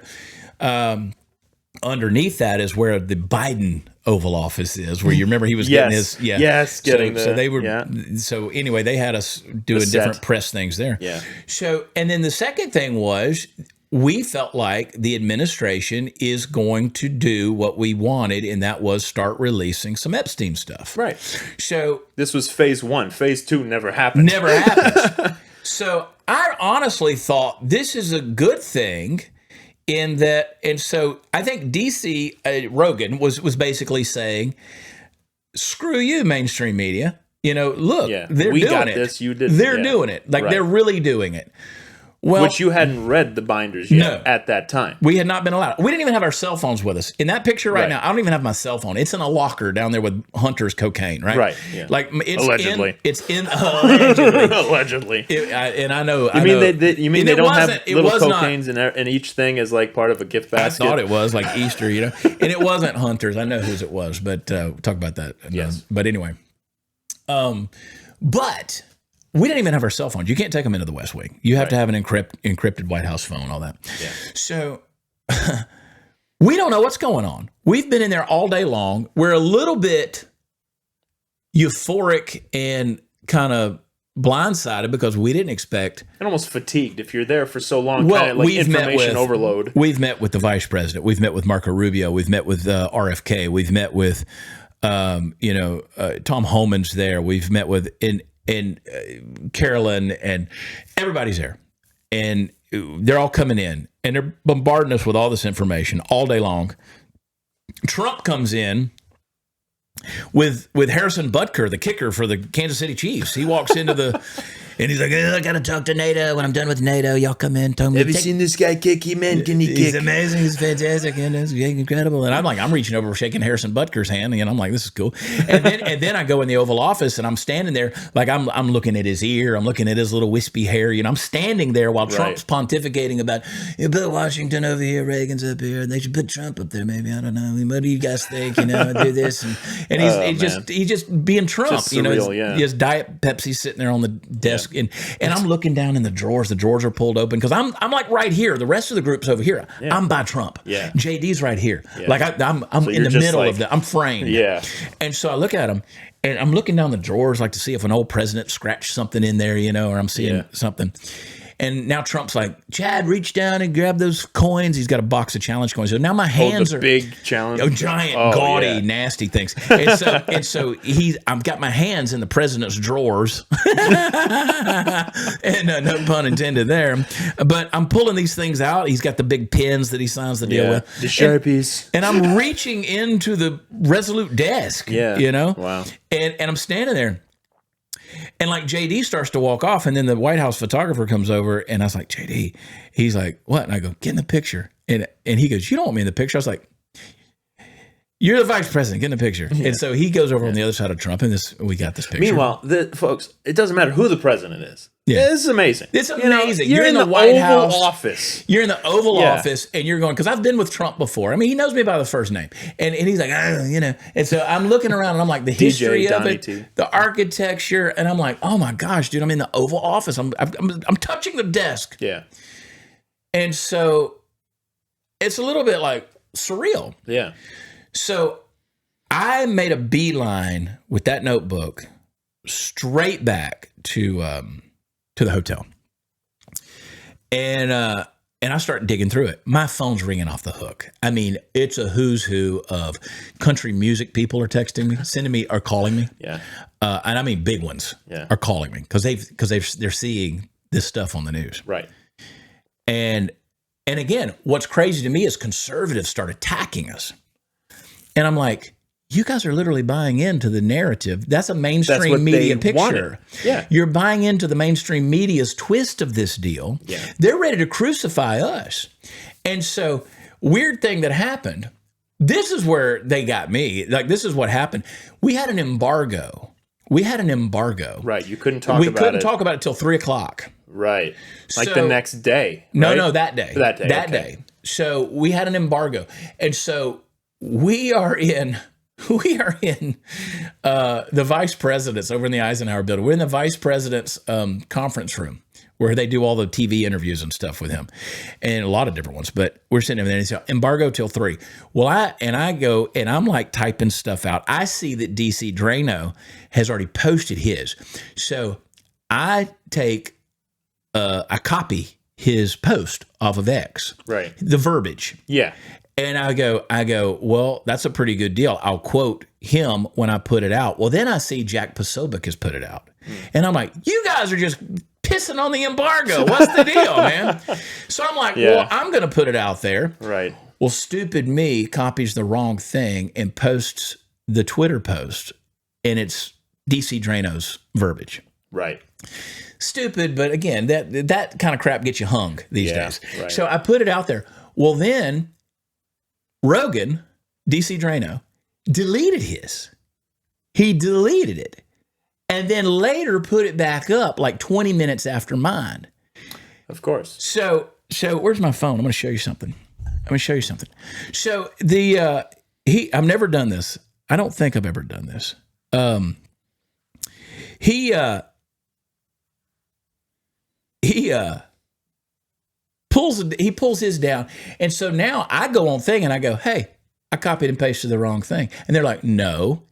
Underneath that is where the Biden Oval Office is, where you remember he was getting his so they were so anyway they had us doing different press things there. So and then the second thing was we felt like the administration is going to do what we wanted, and that was start releasing some Epstein stuff. Right. So this was phase 1. Phase 2 never happened. Never happens. So I honestly thought this is a good thing. In that, and so I think DC Rogan was basically saying, "Screw you, mainstream media. Look, they're doing it. This, you did. They're doing it. They're really doing it." Well, which you hadn't read the binders yet at that time. We had not been allowed. We didn't even have our cell phones with us. In that picture right now, I don't even have my cell phone. It's in a locker down there with Hunter's cocaine, right? Right. Yeah. It's allegedly. It's in allegedly. Allegedly. And I know. You mean they don't have little cocaines in each thing as like part of a gift basket? I thought it was like Easter, And it wasn't Hunter's. I know whose it was, but we'll talk about that. Yes. But anyway. But we didn't even have our cell phones. You can't take them into the West Wing. You have to have an encrypted White House phone, all that. Yeah. So we don't know what's going on. We've been in there all day long. We're a little bit euphoric and kind of blindsided because we didn't expect. And almost fatigued if you're there for so long. Well, kind of like information overload. We've met with the vice president. We've met with Marco Rubio. We've met with RFK. We've met with, Tom Homan's there. We've met with Carolyn, and everybody's there. And they're all coming in, and they're bombarding us with all this information all day long. Trump comes in with Harrison Butker, the kicker for the Kansas City Chiefs. He walks into and he's like, I got to talk to NATO. When I'm done with NATO, y'all come in. Have you seen this guy kick? Man, can he kick? He's amazing. He's fantastic. And it's incredible. And I'm reaching over, shaking Harrison Butker's hand. And I'm like, this is cool. And then I go in the Oval Office and I'm standing there. Like I'm looking at his ear. I'm looking at his little wispy hair. I'm standing there while Trump's pontificating about, you put Washington over here, Reagan's up here. They should put Trump up there. Maybe, I don't know. What do you guys think? Do this. And he's just being Trump. Just surreal, he has Diet Pepsi sitting there on the desk. And I'm looking down in the drawers. The drawers are pulled open because I'm like right here. The rest of the group's over here. Yeah. I'm by Trump. Yeah. JD's right here. Yeah. Like I'm so in the middle of I'm framed. Yeah. And so I look at him and I'm looking down the drawers like to see if an old president scratched something in there, or I'm seeing something. And now Trump's like, Chad, reach down and grab those coins. He's got a box of challenge coins. So now my hands are big challenge, giant, gaudy, nasty things. And so I've got my hands in the president's drawers, and no pun intended there. But I'm pulling these things out. He's got the big pens that he signs the deal with, the Sharpies, and I'm reaching into the Resolute desk. Wow. And I'm standing there. And like JD starts to walk off, and then the White House photographer comes over, and I was like, JD, he's like, what? And I go, get in the picture. And he goes, you don't want me in the picture. I was like, you're the vice president, get in the picture. Yeah. And so he goes over on the other side of Trump, and we got this picture. Meanwhile, folks, it doesn't matter who the president is. Yeah. This is amazing. It's amazing. You're in the White House office. You're in the Oval Office, and you're going, because I've been with Trump before. I mean, he knows me by the first name. And he's like, And so I'm looking around, and I'm like, the history of it, the architecture, and I'm like, oh my gosh, dude, I'm in the Oval Office. I'm touching the desk. Yeah. And so it's a little bit like surreal. Yeah. So I made a beeline with that notebook straight back to the hotel, and I start digging through it. My phone's ringing off the hook. I mean, it's a who's who of country music people are texting me, sending me, or calling me. Yeah, and I mean big ones. Yeah. Are calling me because they're seeing this stuff on the news. Right. And again, what's crazy to me is conservatives start attacking us. And I'm like, you guys are literally buying into the narrative. That's a mainstream media picture. Wanted. Yeah. You're buying into the mainstream media's twist of this deal. Yeah. They're ready to crucify us. And so, weird thing that happened, this is where they got me. Like, this is what happened. We had an embargo. Right. You couldn't talk about it. We couldn't talk about it till 3:00. Right. Like the next day. Right? No, that day. That day. Day. So we had an embargo. And so we are in the vice president's over in the Eisenhower building. We're in the vice president's conference room where they do all the TV interviews and stuff with him, and a lot of different ones. But we're sitting over there, and he said, embargo till 3. Well, I go, and I'm like typing stuff out. I see that DC Drano has already posted his. So I I copy his post off of X. Right. The verbiage. Yeah. And I go, well, that's a pretty good deal. I'll quote him when I put it out. Well, then I see Jack Posobiec has put it out. And I'm like, you guys are just pissing on the embargo. What's the deal, man? So I'm like, well, I'm going to put it out there. Right. Well, stupid me copies the wrong thing and posts the Twitter post, and it's DC Drano's verbiage. Right. Stupid, but again, that kind of crap gets you hung these days. Right. So I put it out there. Well, then Rogan, DC Drano, deleted his. He deleted it. And then later put it back up like 20 minutes after mine. Of course. So where's my phone? I'm going to show you something. So I've never done this. I don't think I've ever done this. He pulls his down. And so now I go on thing and I go, hey, I copied and pasted the wrong thing. And they're like, no,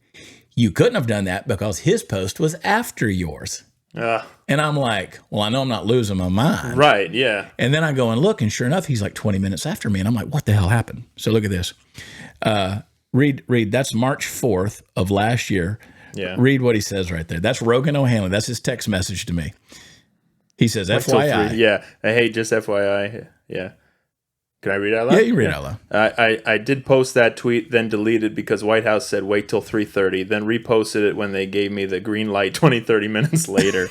you couldn't have done that because his post was after yours. And I'm like, well, I know I'm not losing my mind. Right, yeah. And then I go and look, and sure enough, he's like 20 minutes after me. And I'm like, what the hell happened? So look at this. Read, that's March 4th of last year. Yeah. Read what he says right there. That's Rogan O'Hanlon. That's his text message to me. He says, FYI. Yeah. Hey, just FYI. Yeah. Can I read out loud? Yeah, you read out loud. I did post that tweet, then deleted because White House said wait till 3:30, then reposted it when they gave me the green light 30 minutes later.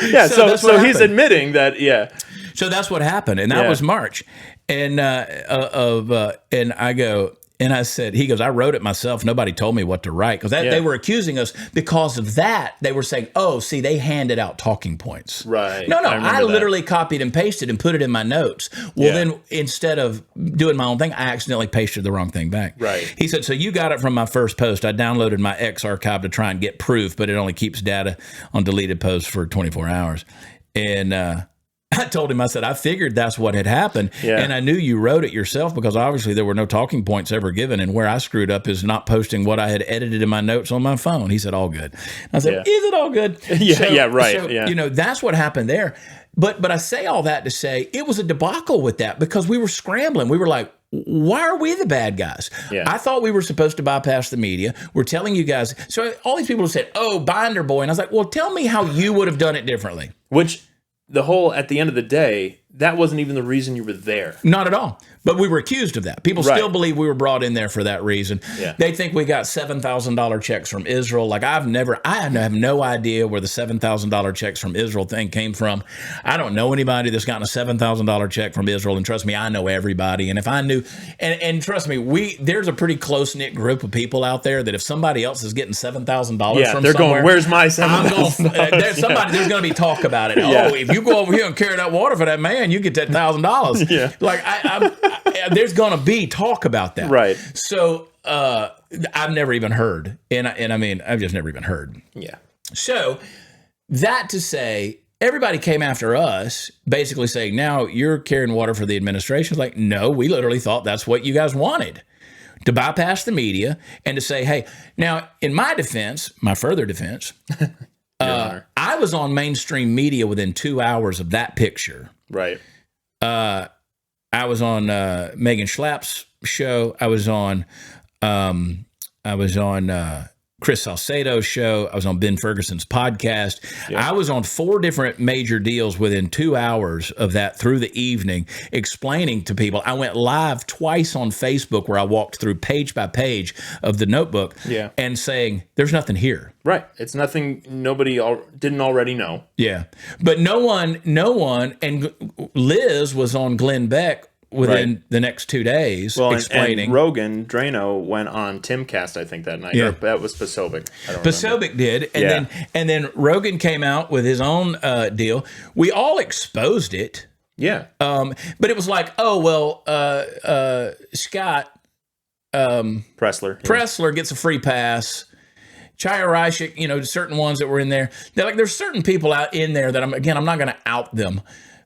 Yeah, so he's admitting that, yeah. So that's what happened, and that was March. And and I go, and I said, he goes, I wrote it myself. Nobody told me what to write. Because they were accusing us because of that. They were saying, oh, see, they handed out talking points. Right. No, I literally copied and pasted and put it in my notes. Well, then instead of doing my own thing, I accidentally pasted the wrong thing back. Right. He said, so you got it from my first post. I downloaded my X archive to try and get proof, but it only keeps data on deleted posts for 24 hours. And I told him, I said, I figured that's what had happened. Yeah. And I knew you wrote it yourself because obviously there were no talking points ever given. And where I screwed up is not posting what I had edited in my notes on my phone. He said, all good. I said, is it all good? So, that's what happened there. But I say all that to say it was a debacle with that because we were scrambling. We were like, why are we the bad guys? Yeah. I thought we were supposed to bypass the media. We're telling you guys. So all these people said, oh, Binder Boy. And I was like, well, tell me how you would have done it differently. Which... at the end of the day, that wasn't even the reason you were there. Not at all. But we were accused of that. People still believe we were brought in there for that reason. Yeah. They think we got $7,000 checks from Israel. Like I have no idea where the $7,000 checks from Israel thing came from. I don't know anybody that's gotten a $7,000 check from Israel. And trust me, I know everybody. And if I knew, and trust me, there's a pretty close-knit group of people out there that if somebody else is getting $7,000 from they're somewhere, going, where's my $7,000? There's going to be talk about it. Oh, if you go over here and carry that water for that man, you get that $1,000. Yeah. Like there's going to be talk about that. Right. So I've never even heard. And I mean, I've just never even heard. Yeah. So that to say, everybody came after us, basically saying, now you're carrying water for the administration. It's like, no, we literally thought that's what you guys wanted. To bypass the media and to say, hey, now in my defense, my further defense, I was on mainstream media within 2 hours of that picture. Right. I was on Megan Schlapp's show. I was on Chris Salcedo's show. I was on Ben Ferguson's podcast. Yeah. I was on 4 different major deals within 2 hours of that through the evening, explaining to people. I went live twice on Facebook where I walked through page by page of the notebook and saying, there's nothing here. Right. It's nothing nobody didn't already know. Yeah. But no one, and Liz was on Glenn Beck within the next 2 days, explaining. And Rogan, Drano, went on Timcast, I think, that night. Yeah. Or that was Posobiec. Posobiec did. And then Rogan came out with his own deal. We all exposed it. Yeah. But it was like, oh, well, Scott Pressler gets a free pass. Chaya Reishik, certain ones that were in there. There's certain people out in there that I'm not going to out them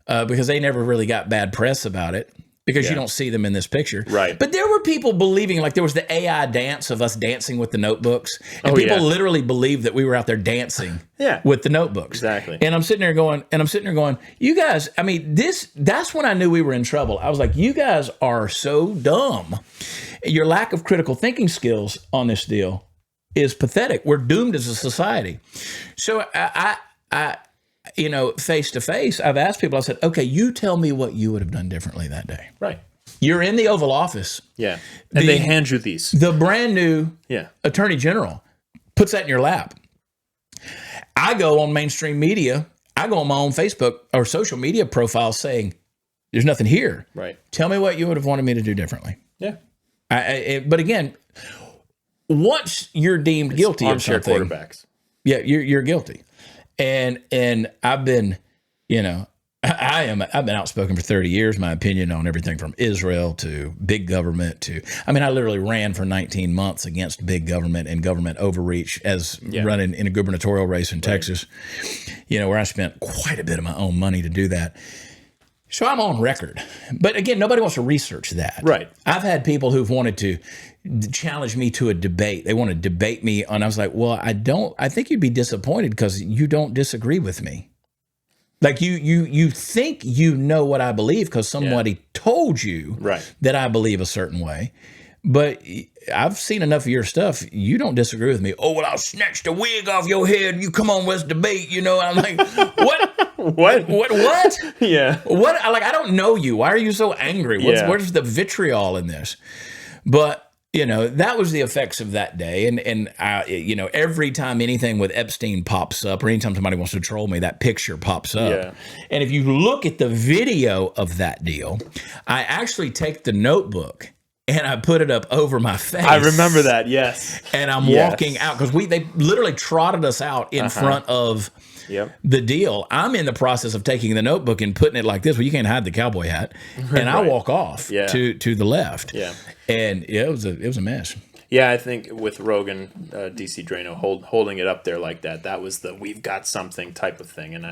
because they never really got bad press about it. Because you don't see them in this picture. Right. But there were people believing, like there was the AI dance of us dancing with the notebooks. And people literally believed that we were out there dancing with the notebooks. Exactly. And I'm sitting there going, you guys, I mean, that's when I knew we were in trouble. I was like, you guys are so dumb. Your lack of critical thinking skills on this deal is pathetic. We're doomed as a society. So I face to face, I've asked people, I said, okay, you tell me what you would have done differently that day. Right. You're in the Oval Office. Yeah. And they hand you these. The brand new Attorney General puts that in your lap. I go on mainstream media. I go on my own Facebook or social media profile saying, there's nothing here. Right. Tell me what you would have wanted me to do differently. Yeah. But again, once you're deemed guilty of something. Quarterbacks. Yeah, you're guilty. And I've been, I've been outspoken for 30 years, my opinion on everything from Israel to big government I literally ran for 19 months against big government and government overreach as running in a gubernatorial race in Texas, where I spent quite a bit of my own money to do that. So I'm on record. But again, nobody wants to research that. Right. I've had people who've wanted to challenge me to a debate. They want to debate me. And I was like, well, I think you'd be disappointed because you don't disagree with me. Like you think you know what I believe because somebody told you that I believe a certain way. But I've seen enough of your stuff. You don't disagree with me. Oh, well, I'll snatch the wig off your head. You come on, let's debate. You know, I'm like, what? What? Yeah. What? I don't know you. Why are you so angry? Where's the vitriol in this? But, you know, that was the effects of that day. And you know, every time anything with Epstein pops up or anytime somebody wants to troll me, that picture pops up. Yeah. And if you look at the video of that deal, I actually take the notebook and I put it up over my face. I remember that, yes. And I'm walking out because they literally trotted us out in front of the deal. I'm in the process of taking the notebook and putting it like this. Well, you can't hide the cowboy hat. And I walk off to the left. Yeah. And it was a mess. Yeah, I think with Rogan, DC Drano holding it up there like that was the we've got something type of thing. And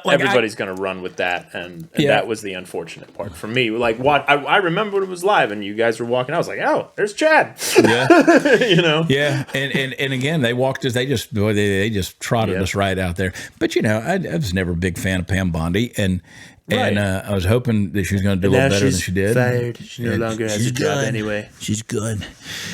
everybody's going to run with that. And that was the unfortunate part for me. Like, I remember when it was live and you guys were walking out. I was like, oh, there's Chad. Yeah. You know? Yeah. And again, they walked us, they just trotted us right out there. But, you know, I was never a big fan of Pam Bondi. And I was hoping that she was going to do a little better than she did. Fired. She no longer has a job anyway. She's good.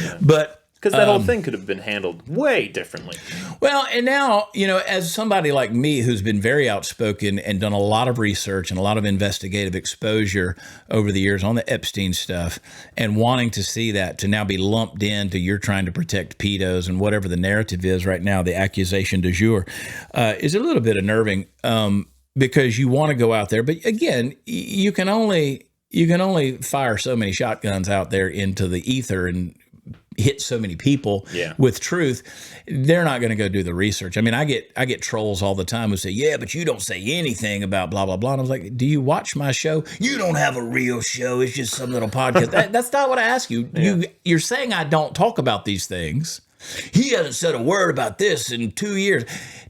Yeah. But because that whole thing could have been handled way differently. Well, and now, you know, as somebody like me who's been very outspoken and done a lot of research and a lot of investigative exposure over the years on the Epstein stuff and wanting to see that to now be lumped into you're trying to protect pedos and whatever the narrative is right now, the accusation du jour, is a little bit unnerving. Because you want to go out there, but again, you can only fire so many shotguns out there into the ether and hit so many people with truth. They're not going to go do the research. I mean, I get trolls all the time who say, "Yeah, but you don't say anything about blah blah blah." And I was like, "Do you watch my show? You don't have a real show. It's just some little podcast." That's not what I ask you. You're saying I don't talk about these things. He hasn't said a word about this in 2 years.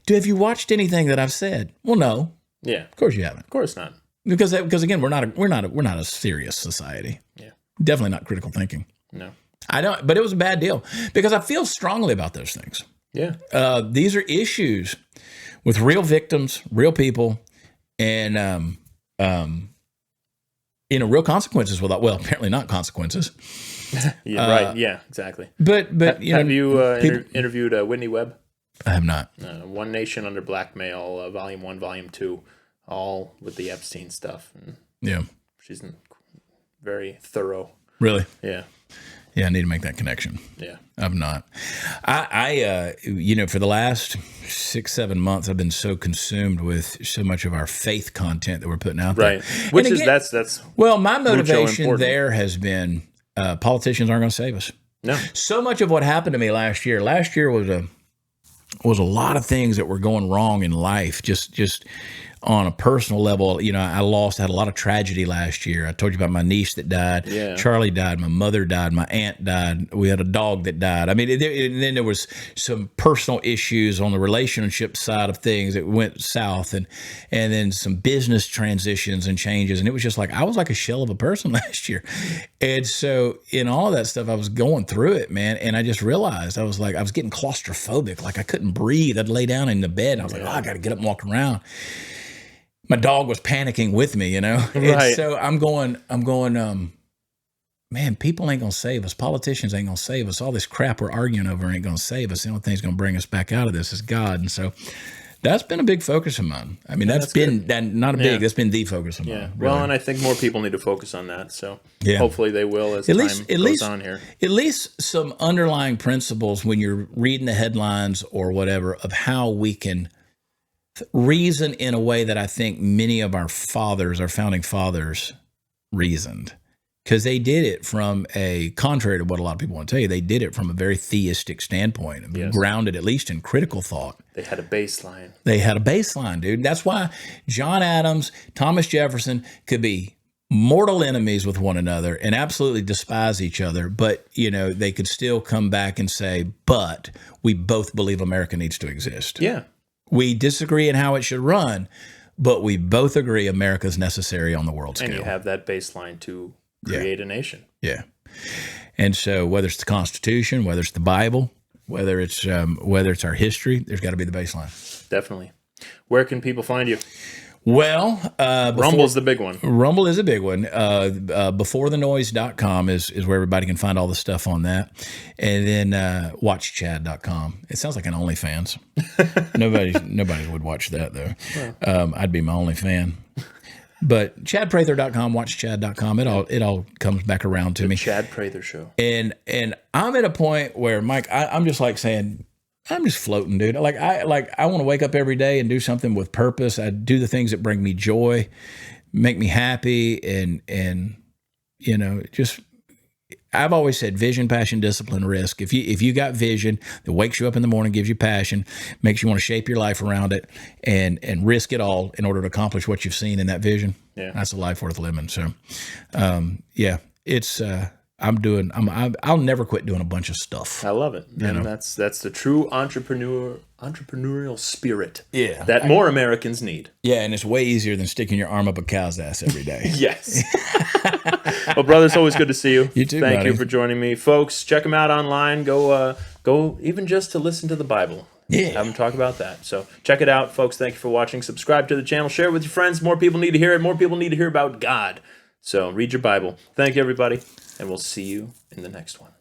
Have you watched anything that I've said? Well, no. Yeah, of course you haven't. Of course not. Because again, we're not a serious society. Yeah, definitely not critical thinking. No, I don't. But it was a bad deal because I feel strongly about those things. Yeah, these are issues with real victims, real people, and you know, real consequences. Well, apparently not consequences. Right. Yeah. Exactly. But you know, have you interviewed Whitney Webb? I have not. One Nation Under Blackmail, Volume 1, Volume 2, all with the Epstein stuff. And she's very thorough. Really? Yeah. Yeah, I need to make that connection. Yeah. I've not. I you know, for the last 6-7 months, I've been so consumed with so much of our faith content that we're putting out there. Right. Which again, is, that's well, my motivation there has been politicians aren't going to save us. No. So much of what happened to me last year was a lot of things that were going wrong in life, just on a personal level. You know, I had a lot of tragedy last year. I told you about my niece that died. Yeah. Charlie died. My mother died. My aunt died. We had a dog that died. I mean, and then there was some personal issues on the relationship side of things that went south, and then some business transitions and changes. And it was just like, I was like a shell of a person last year. And so in all of that stuff, I was going through it, man. And I just realized I was getting claustrophobic. Like I couldn't breathe. I'd lay down in the bed and I was like, I got to get up and walk around. My dog was panicking with me, you know? Right. And so I'm going, man, people ain't going to save us. Politicians ain't going to save us. All this crap we're arguing over ain't going to save us. The only thing that's going to bring us back out of this is God. And so that's been a big focus of mine. I mean, that's been that's been the focus of mine. Yeah. Really. Well, and I think more people need to focus on that. So hopefully they will as time goes on here. At least some underlying principles when you're reading the headlines or whatever of how we can reason in a way that I think many of our founding fathers, reasoned. Because they did it from contrary to what a lot of people want to tell you, they did it from a very theistic standpoint, grounded at least in critical thought. They had a baseline. Dude. That's why John Adams, Thomas Jefferson could be mortal enemies with one another and absolutely despise each other. But, you know, they could still come back and say, but we both believe America needs to exist. Yeah. We disagree in how it should run, but we both agree America's necessary on the world scale. And you have that baseline to create a nation. Yeah. And so whether it's the Constitution, whether it's the Bible, whether it's our history, there's got to be the baseline. Definitely. Where can people find you? Well, Rumble's the big one. Rumble is a big one. Beforethenoise.com is where everybody can find all the stuff on that. And then watchchad.com. It sounds like an OnlyFans. Nobody would watch that, though. Yeah. I'd be my only fan. But chadprather.com, watchchad.com, it all comes back around to me. Chad Prather Show. And I'm at a point where, Mike, I'm just like saying, I'm just floating, dude. I want to wake up every day and do something with purpose. I do the things that bring me joy, make me happy, and just I've always said vision, passion, discipline, risk. If you got vision that wakes you up in the morning, gives you passion, makes you want to shape your life around it, and risk it all in order to accomplish what you've seen in that vision, that's a life worth living. So, it's I'll never quit doing a bunch of stuff. I love it. And that's the true entrepreneurial spirit that more Americans need. Yeah, and it's way easier than sticking your arm up a cow's ass every day. Yes. Well, brother, it's always good to see you. You too, Thank buddy. you for joining me. Folks, check them out online. Go even just to listen to the Bible. Yeah. Have them talk about that. So check it out, folks. Thank you for watching. Subscribe to the channel. Share it with your friends. More people need to hear it. More people need to hear about God. So read your Bible. Thank you, everybody. And we'll see you in the next one.